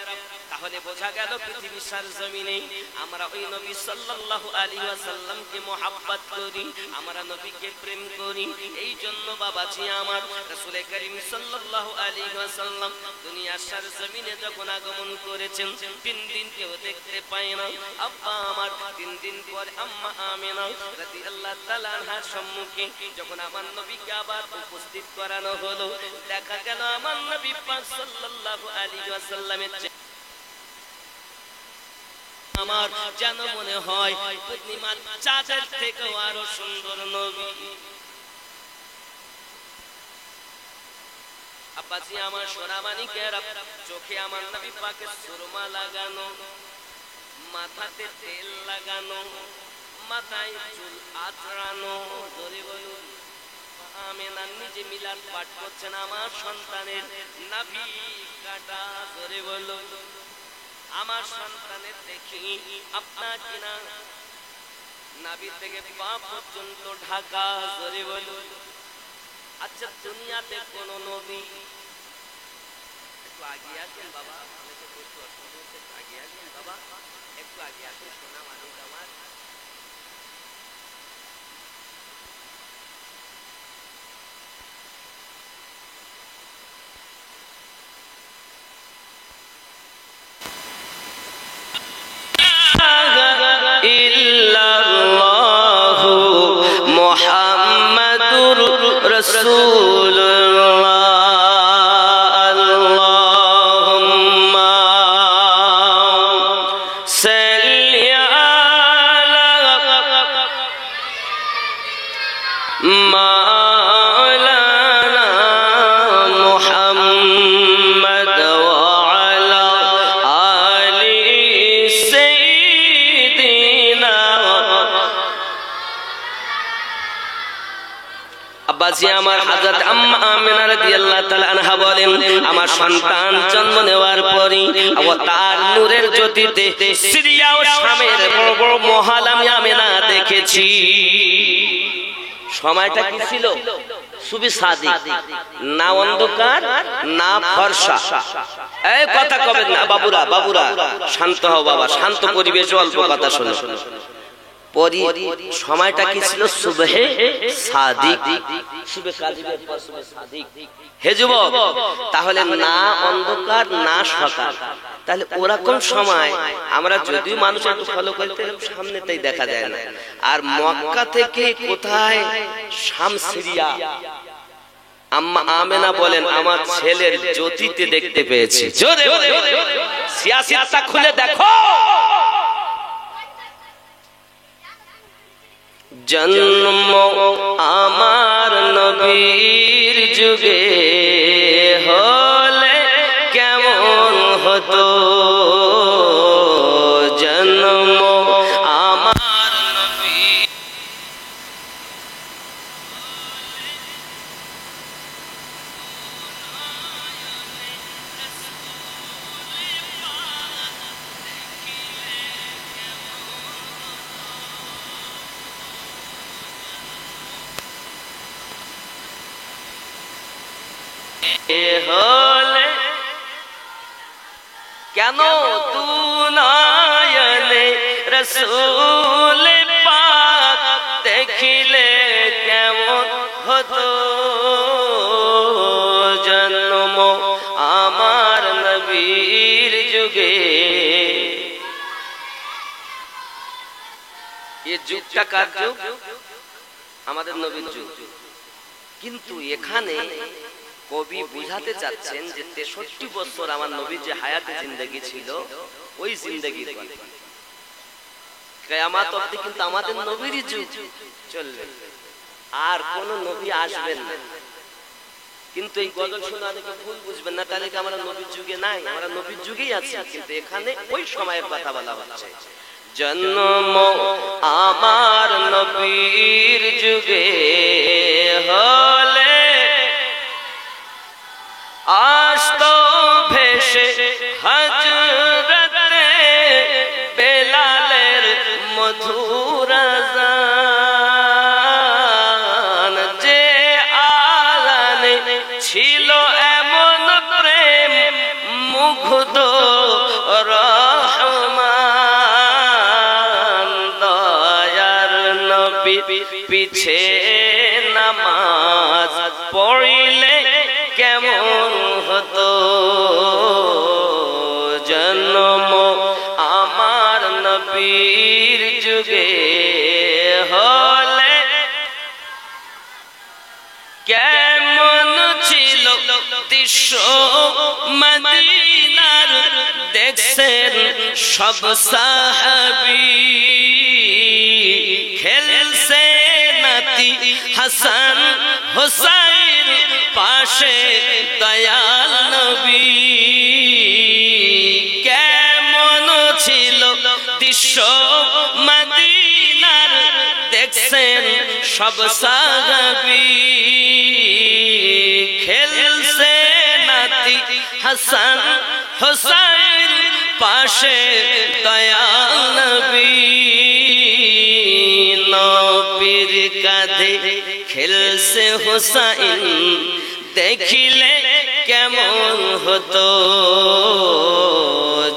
তাহলে বোঝা গেল পৃথিবীর সরজমিনে আমরা ওই নবী সাল্লাল্লাহু আলাইহি ওয়াসাল্লামকে মহব্বত করি, আমরা নবীকে প্রেম করি। এই জন্য বাবাজি আমার রাসূল করিম সাল্লাল্লাহু আলাইহি ওয়াসাল্লাম দুনিয়ার সরজমিনে যখন আগমন করেছেন, 3 দিন কেউ দেখতে পায় না। আব্বা আমার 3 দিন পর আম্মা আমিনা রাদিয়াল্লাহু তাআলা আনহার সম্মুখে যখন আমার নবীকে আবার উপস্থিত করানো হলো, দেখা গেল আমার নবী পাক সাল্লাল্লাহু আলাইহি ওয়াসাল্লামের আমার যেন মনে হয় পূর্ণিমার চাঁদের থেকেও আরো সুন্দর নবী। আব্বাজি আমার সোনা মানিকেরা, চোখে আমার নবী পাকের সুরমা লাগানো, মাথাতে তেল লাগানো, মাথায় চুল আঁচড়ানো। ধরে বলুন আমিনা নিজে মিলাদ পাঠ করছেন, আমার সন্তানের নাভি কাটা। ধরে বলুন আমার সন্তানের দেখি আপনার কিনা নাভি থেকে পা পর্যন্ত ঢাকা। ধরে বলুন আচ্ছা দুনিয়াতে কোন নবী, একটু আগিয়ে আসেন বাবা, আগিয়ে আসেন বাবা, একটু আগিয়ে আসেন সোনা মানিক আমার। ইল্লাল্লাহু মুহাম্মাদুর রাসূলুল্লাহ। আল্লাহুম্মা সাল্লি আলা মাওলানা মুহাম্মাদ ওয়া আলা আলি সাইয়্যিদিনা। আব্বাজি আমার হযরত আম্মা আমিনা রাদিয়াল্লাহু তাআলা আনহা বলেন, আমার সন্তান জন্ম নেওয়ার পরই ও তার নূরের জ্যোতিতে সিরিয়া ও শামের বড় বড় মহল আমি আমিনা দেখেছি। সময়টা কি ছিল? সুবি সাদিক, না অন্ধকার না ফর্সা। এই কথা কবেন না বাবুরা, বাবুরা শান্ত হও বাবা, শান্ত পরিবেশে অল্প কথা শোনো। সময়টা কি ছিল? সুবহে সাদিক, সুবে কাযিবের পর সুবে সাদিক। হে যুবক, তাহলে না অন্ধকার না সকাল, তাহলে ওরকম সময় আমরা যদিও মানুষ একটু ফলো করতে সামনেতেই দেখা যায় না। আর মক্কা থেকে কোথায়? শাম, সিরিয়া। আম্মা আমেনা বলেন আমার ছেলের জ্যোতিতে দেখতে পেয়েছি। জোরে সিয়াসিতটা খুলে দেখো, জন্ম আমার নবীর যুগে হলে কেমন হতো, জন্ম আমার নবীর হলে কেন তু নয়নে রসূল পাক দেখিলে কেমন হতো, জন্ম আমার নবীর যুগে। এই যুগটা কার যুগ? আমাদের নবীর যুগ। কিন্তু এখানে কবি বুঝাতে চাচ্ছেন যে 63 বছর আমার নবীর যে হায়াতে জিন্দেগি ছিল ওই জিন্দেগির কথা। কিয়ামত অবধি কিন্তু আমাদের নবীরই যুগ চলবে, আর কোন নবী আসবেন না। কিন্তু এই গজল শোনা দেখে ভুল বুঝবেন না, তাহলে কি আমরা নবীর যুগে নাই? আমরা নবীর যুগেই আছি, কিন্তু এখানে ওই সময়ের কথা বলা হচ্ছে। জন্ম আমার নবীর যুগে হলে আসতো ভেসে হযরতে বেলালের মধুর আযান, যে আযানে ছিল এমন প্রেম মুগ্ধ রহমান, দয়ার নবী পিছে নামাজ পড়িলে কেমন হতো, জন্ম আমার নবীর যুগে হলে কেমন ছিল দৃশ্য মদিনার, দেখছেন সব সাহাবী খেলছে নাতি হাসান হুসাইন পাশে দয়াল নবী। কেমন ছিল দৃশ্য মদিনার, দেখছেন সব সাহাবী খেলছে নাতি হাসান হুসাইন পাশে দয়াল নবী। নবীর কাঁধে খেলছে হুসাইন, দেখিলে কেমন হতো,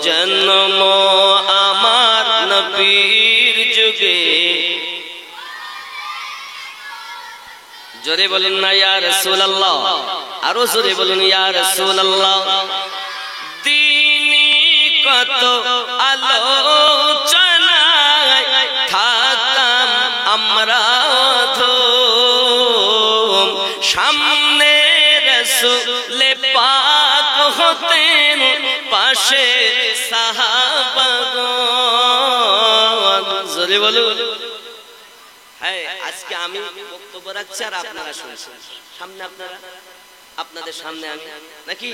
জন্ম আমার নবীর যুগে। জোরে বলুন না ইয়া রাসূলুল্লাহ, আরো জোরে বলুন ইয়া রাসূলুল্লাহ। দিনী কত আলোচনায় থাকতাম আমরা ধুম, সামনে রাসূল পাক হতেন পাশে সাহাবাগণ। জোরে বলুন। হ্যাঁ, আজকে আমি বক্তব্য রাখছি আর আপনারা শুনছেন, সামনে আপনাদের সামনে আমি নাকি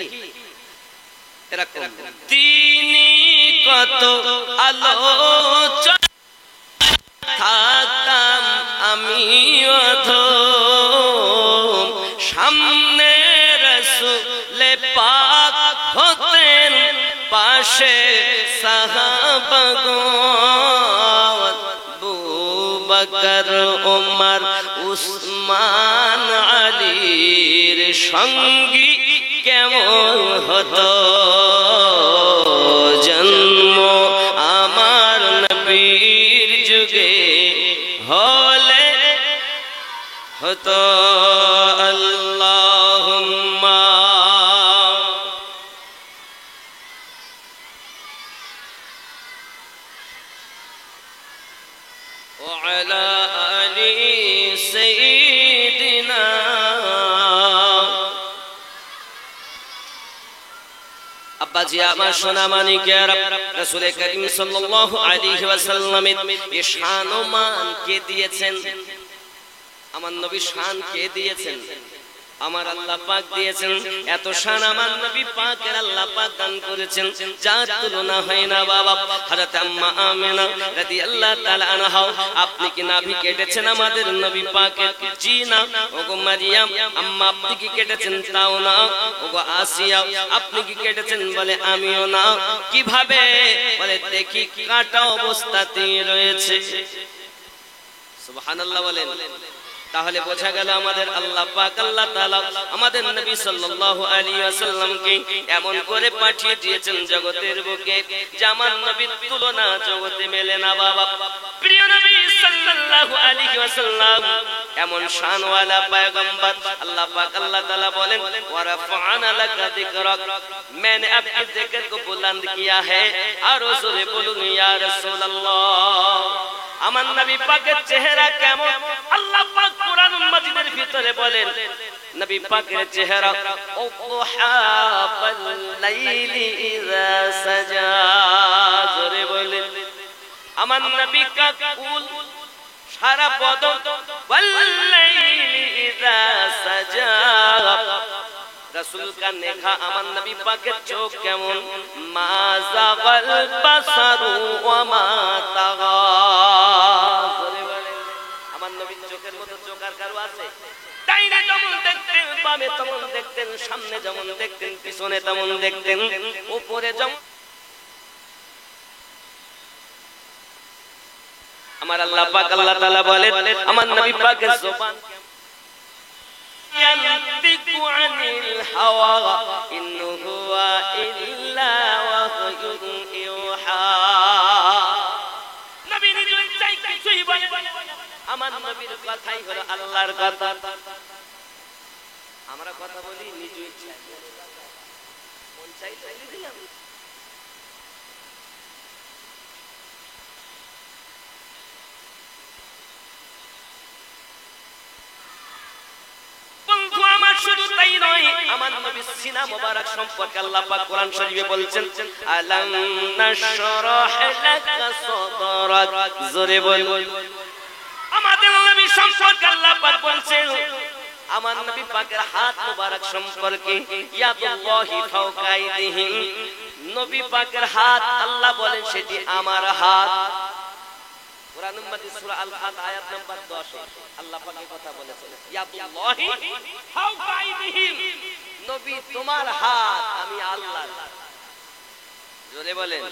এরকম। তিনি কত আলোচনা থাকতাম আমি অধম, সামনে রাসূল পাক হতেন পাশে সাহাবাগণ। আবু বকর ওমর উসমান আলীর সঙ্গী কেমন হতো, জন্ম আমার নবীর যুগে হলে হতো। আল্লাহুম্মা وعلى آل سيدنا আব্বাজি আমার সোনা মানিকেরা, রাসূল করিম সাল্লাল্লাহু আলাইহি ওয়াসাল্লামের এই শান ও মান কে দিয়েছেন? আমার নবী শান কে দিয়েছেন? আমার আল্লাহ পাক দিয়েছেন। এত শান আমার নবী পাকের আল্লাহ পাক দান করেছেন, যার তুলনা হয় না বাবা। হযরত আম্মা আমিনা রাদিয়াল্লাহু তাআলা আনহা, আপনি কি নাভি কেটেছেন আমাদের নবী পাকের? জি না। ওগো মারিয়াম, আম্মা আপনি কি কেটেছেন? তাও না। ওগো আসিয়া, আপনি কি কেটেছেন? বলে আমিও না। কিভাবে? বলে দেখি কাটা অবস্থাতেই রয়েছে। সুবহানাল্লাহ বলেন। তাহলে বোঝা গেল আমাদের আল্লাহ পাক আল্লাহ তাআলা আমাদের নবী সাল্লাল্লাহু আলাইহি ওয়াসাল্লামকে এমন করে পাঠিয়ে দিয়েছেন জগতের বুকে, যে আমার নবীর তুলনা জগতে মেলে না বাবা। প্রিয় নবী সাল্লাল্লাহু আলাইহি ওয়াসাল্লাম এমন শানওয়ালা পয়গম্বর, আল্লাহ পাক আল্লাহ তাআলা বলেন ওয়া রাফা'না লাকা যিকরাক, मैंने आपके जिक्र को बुलंद किया है। और रसूले बोलूं या রাসূলুল্লাহ, আমার নবী পাকের চেহারা কেমন? আল্লাহ পাক কোরআন মাজিদের ভিতরে বলেন নবী পাকের চেহারা ওদুহা বাল লাইলি ইযা সাজা, জোরে বলেন আমার নবী কা কুল সারা বদন ওয়াল লাইলি ইযা সাজা, রাসূল কা নেখা আমার নবী পাকের চোখ কেমন? মা যাগাল বাসারু ওয়া মা তাগা, আমার নবীর চোখের মতো চোখ আর কারো আছে? ডাইনে যেমন দেখতেন, বামে তেমন দেখতেন, সামনে যেমন দেখতেন, পিছনে তেমন দেখতেন, উপরে যেমন। আমার আল্লাহ পাক আল্লাহ তাআলা বলেন আমার নবী পাকের জবান ইয়ানতিকু আনিল হাওয়া ইন হুয়া ইল্লা ওয়াহয়ুন ইউহা, নবী নিজেই চাই কিছুই বলে, আমার নবীর কথাই হলো আল্লাহর কথা। আমরা কথা বলি নিজেই চাই, মন চাই চাই দিলাম। শুধু তাই নয়, আমার নবীর সিনা মোবারক সম্পর্কে আল্লাহ পাক কোরআন শরীফে বলছেন আলাম নাশরাহ লাকা সাদরাক, জোরে বল। আমাদের নবী সম্পর্কে আল্লাহ পাক বলছেন আমার নবী পাকের হাত মোবারক সম্পর্কে ইয়াদুল্লাহি ফাওকা আইদিহিম, নবী পাকের হাত আল্লাহ বলেন সেটি আমার হাত। কোরআন মাজিদ সূরা আল ফাত আয়াত নাম্বার 10 আল্লাহ পাক এই কথা বলেছেন ইয়াদুল্লাহি ফাওকা আইদিহিম, নবী তোমার হাত আমি আল্লাহর। জোরে বলেন।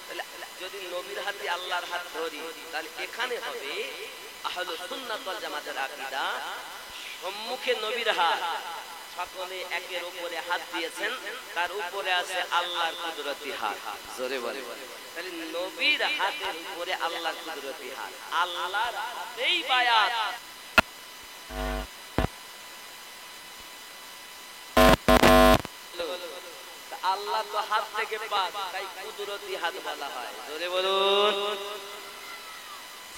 তাহলে যদি নবীর হাতে আল্লাহর হাত ধরি তাহলে এখানে হবে আহলুস সুন্নাত ওয়াল জামাতের আকীদা, সম্মুখে নবীর হাত, সকলে একের উপরে হাত দিয়েছেন, তার উপরে আছে আল্লাহর কুদরতি হাত। জোরে বলেন। তাহলে নবীর হাতের উপরে আল্লাহর কুদরতি হাত, আল্লাহর হাতেই বায়াত। আল্লাহ তো হাত থেকে পাক, তাই কুদরতি হাত বলা হয়। জোরে বলুন।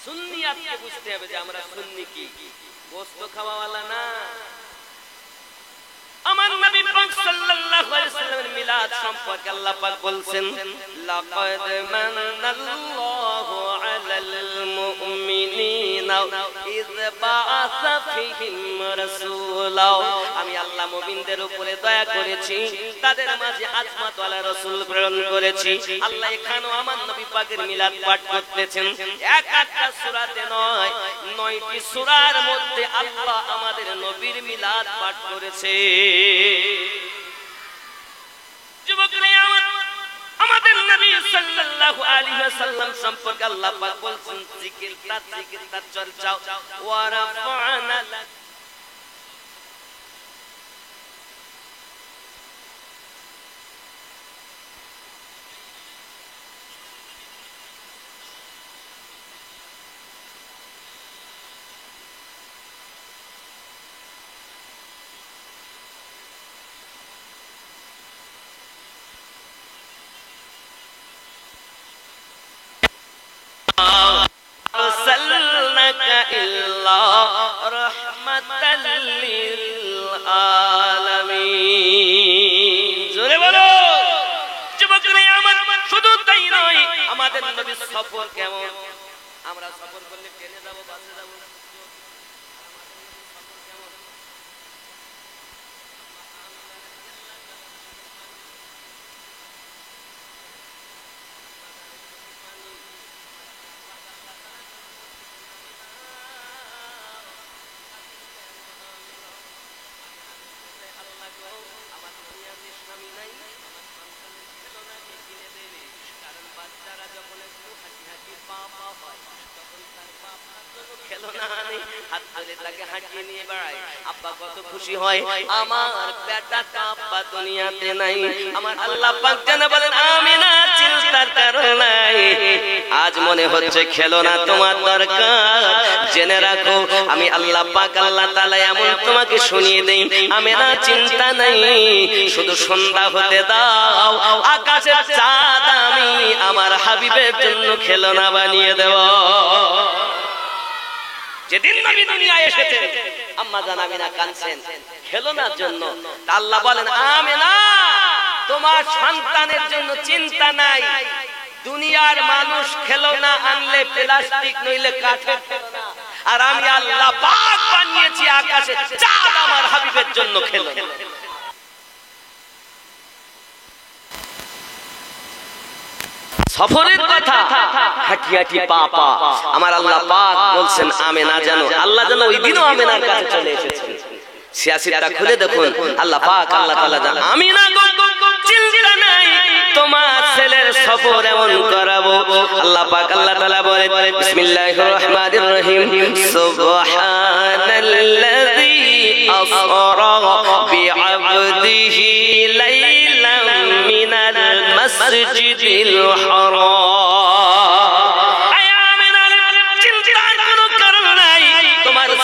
সুন্নিয়াতকে বুঝতে হবে যে আমরা সুন্নি কি, গোশত খাওয়াওয়ালা না। আমার নবী পাক সাল্লাল্লাহু আলাইহি ওয়াসাল্লামের মিলাদ সম্পর্কে আল্লাহ পাক বলছেন লাকাদ মান্নাল্লাহু আলাল মুমিনিনা ইয বাআসা ফীহিম রাসূলা, আমি আল্লাহ মুমিনদের উপরে দয়া করেছি, তাদের মাঝে আজমত ওয়ালা রাসূল প্রেরণ করেছি। আল্লাহ এখানেও আমার নবী পাকের মিলাদ পাঠ করতেছেন, এক একটা সূরাতে নয়, 9টি সূরার মধ্যে আল্লাহ আমাদের নবীর মিলাদ পাঠ করেছে। যুবকরা আমাদের নবী সাল্লাল্লাহু আলাইহি ওয়াসাল্লাম সম্পর্কে আল্লাহ পাক বলছেন জিকির তার চর্চা ওয়া রাফা'না ইল্লা রাহমাতাল লিল আলামিন, জোরে বলো আমাদের নবীর সফর কেমন? আমরা সফর করলে ট্রেনে যাব, বাসে যাব, খুশি হয় আমার বেটাটা আব্বা দুনিয়াতে নাই। আমার আল্লাহ পাক যেন বলেন আমিনা চিন্তার কারণ নাই। আজ মনে হচ্ছে খেলনা তোমার দরকার, জেনে রাখো আমি আল্লাহ পাক আল্লাহ তাআলা এমন তোমাকে শুনিয়ে দেই, আমিনা চিন্তা নাই, শুধু সন্ধ্যা হতে দাও, আকাশের চাঁদ আমি আমার হাবিবের জন্য খেলনা বানিয়ে দেব। যেদিন নবী দুনিয়ায় এসেছেন আম্মা জান আমিনা কাঁদছেন খেলনার জন্য। আল্লাহ বলেন আমিনা তোমার সন্তানের জন্য চিন্তা নাই, দুনিয়ার মানুষ খেলনা আনলে প্লাস্টিক নইলে কাঠের খেলনা, আর আমি আল্লাহ পাক বানিয়েছি আকাশে চাঁদ আমার হাবিবের জন্য খেলনা। সফরের কথা হাঁটি হাঁটি পা পা আমার আল্লাহ পাক বলছেন আমিনা জানো, আল্লাহ জানো ওই দিনও আমিনার কাছে চলে এসেছেন। সিয়াসিটা খুলে দেখুন আল্লাহ পাক আল্লাহ তাআলা জান আমিনা চিন্তা নাই তোমার ছেলের সফর এমন করাবো। আল্লাহ পাক আল্লাহ তাআলা বলে বিসমিল্লাহির রহমানির রহিম সুবহানাল্লাযী আসরা বিআবদিহি লাইলাম মিনাল মাসজিদিল হারাম।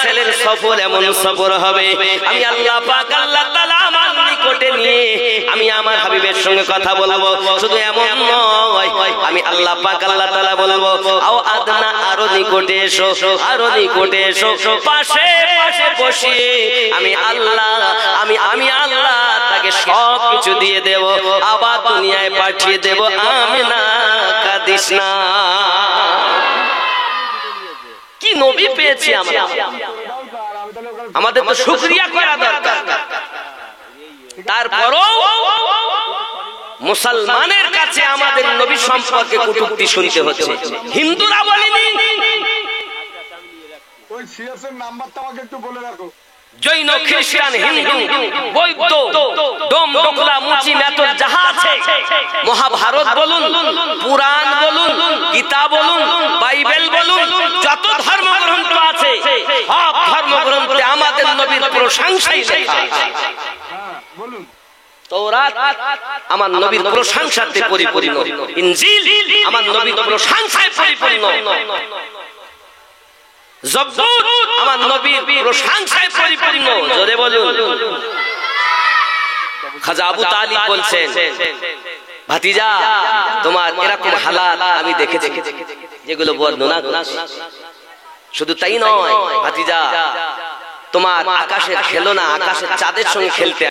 ছেলের সফর এমন সফর হবে আমি আল্লাহ পাক আল্লাহ তাআলা আমার নিকটে নিয়ে আমি আমার হাবিবের সঙ্গে কথা বলবো। শুধু এমন নয় আমি আল্লাহ পাক আল্লাহ তাআলা বলবো আও আদনা আরো নিকটে এসো, আরো নিকটে এসো, পাশে পাশে বসিয়ে আমি আল্লাহ তাকে সব কিছু দিয়ে দেব, আবার দুনিয়ায় পাঠিয়ে দেব। আমিনা কাঁদিস না। কি নবী পেয়েছি আমরা, আমাদের তো শুকরিয়া করা দরকার। তারপরও মুসলমানের কাছে আমাদের নবী সম্পর্কে কটূক্তি শুনতে হচ্ছে। হিন্দুরা বলেনি, ওই সিএসএর নাম্বারটা আমাকে একটু বলে রাখো। জৈন, খ্রিস্টান, হিন্দু, বৌদ্ধ, ডোম ডোকলা, মুচি মেতর যাহা আছে, মহাভারত বলুন, পুরাণ বলুন, গীতা বলুন, বাইবেল বলুন, যত ধর্মগ্রন্থ আছে সব ধর্মগ্রন্থে আমাদের নবীর প্রশংসাই লেখা আছে। বলুন তাওরাত আমার নবীর প্রশংসাতে পরিপূর্ণ, ইনজিল আমার নবীর প্রশংসায় পরিপূর্ণ, জব্বুর আমার নবীর প্রশংসায় পরিপূর্ণ। জোরে বলুন। খাজা আবু তালিব বলছেন ভাতিজা তোমার এরকম হালাত আমি দেখেছি যেগুলো বর্ণনা করছি। শুধু তাই নয় ভাতিজা তোমার আকাশের খেলনা, আকাশের চাঁদের সঙ্গে খেলতে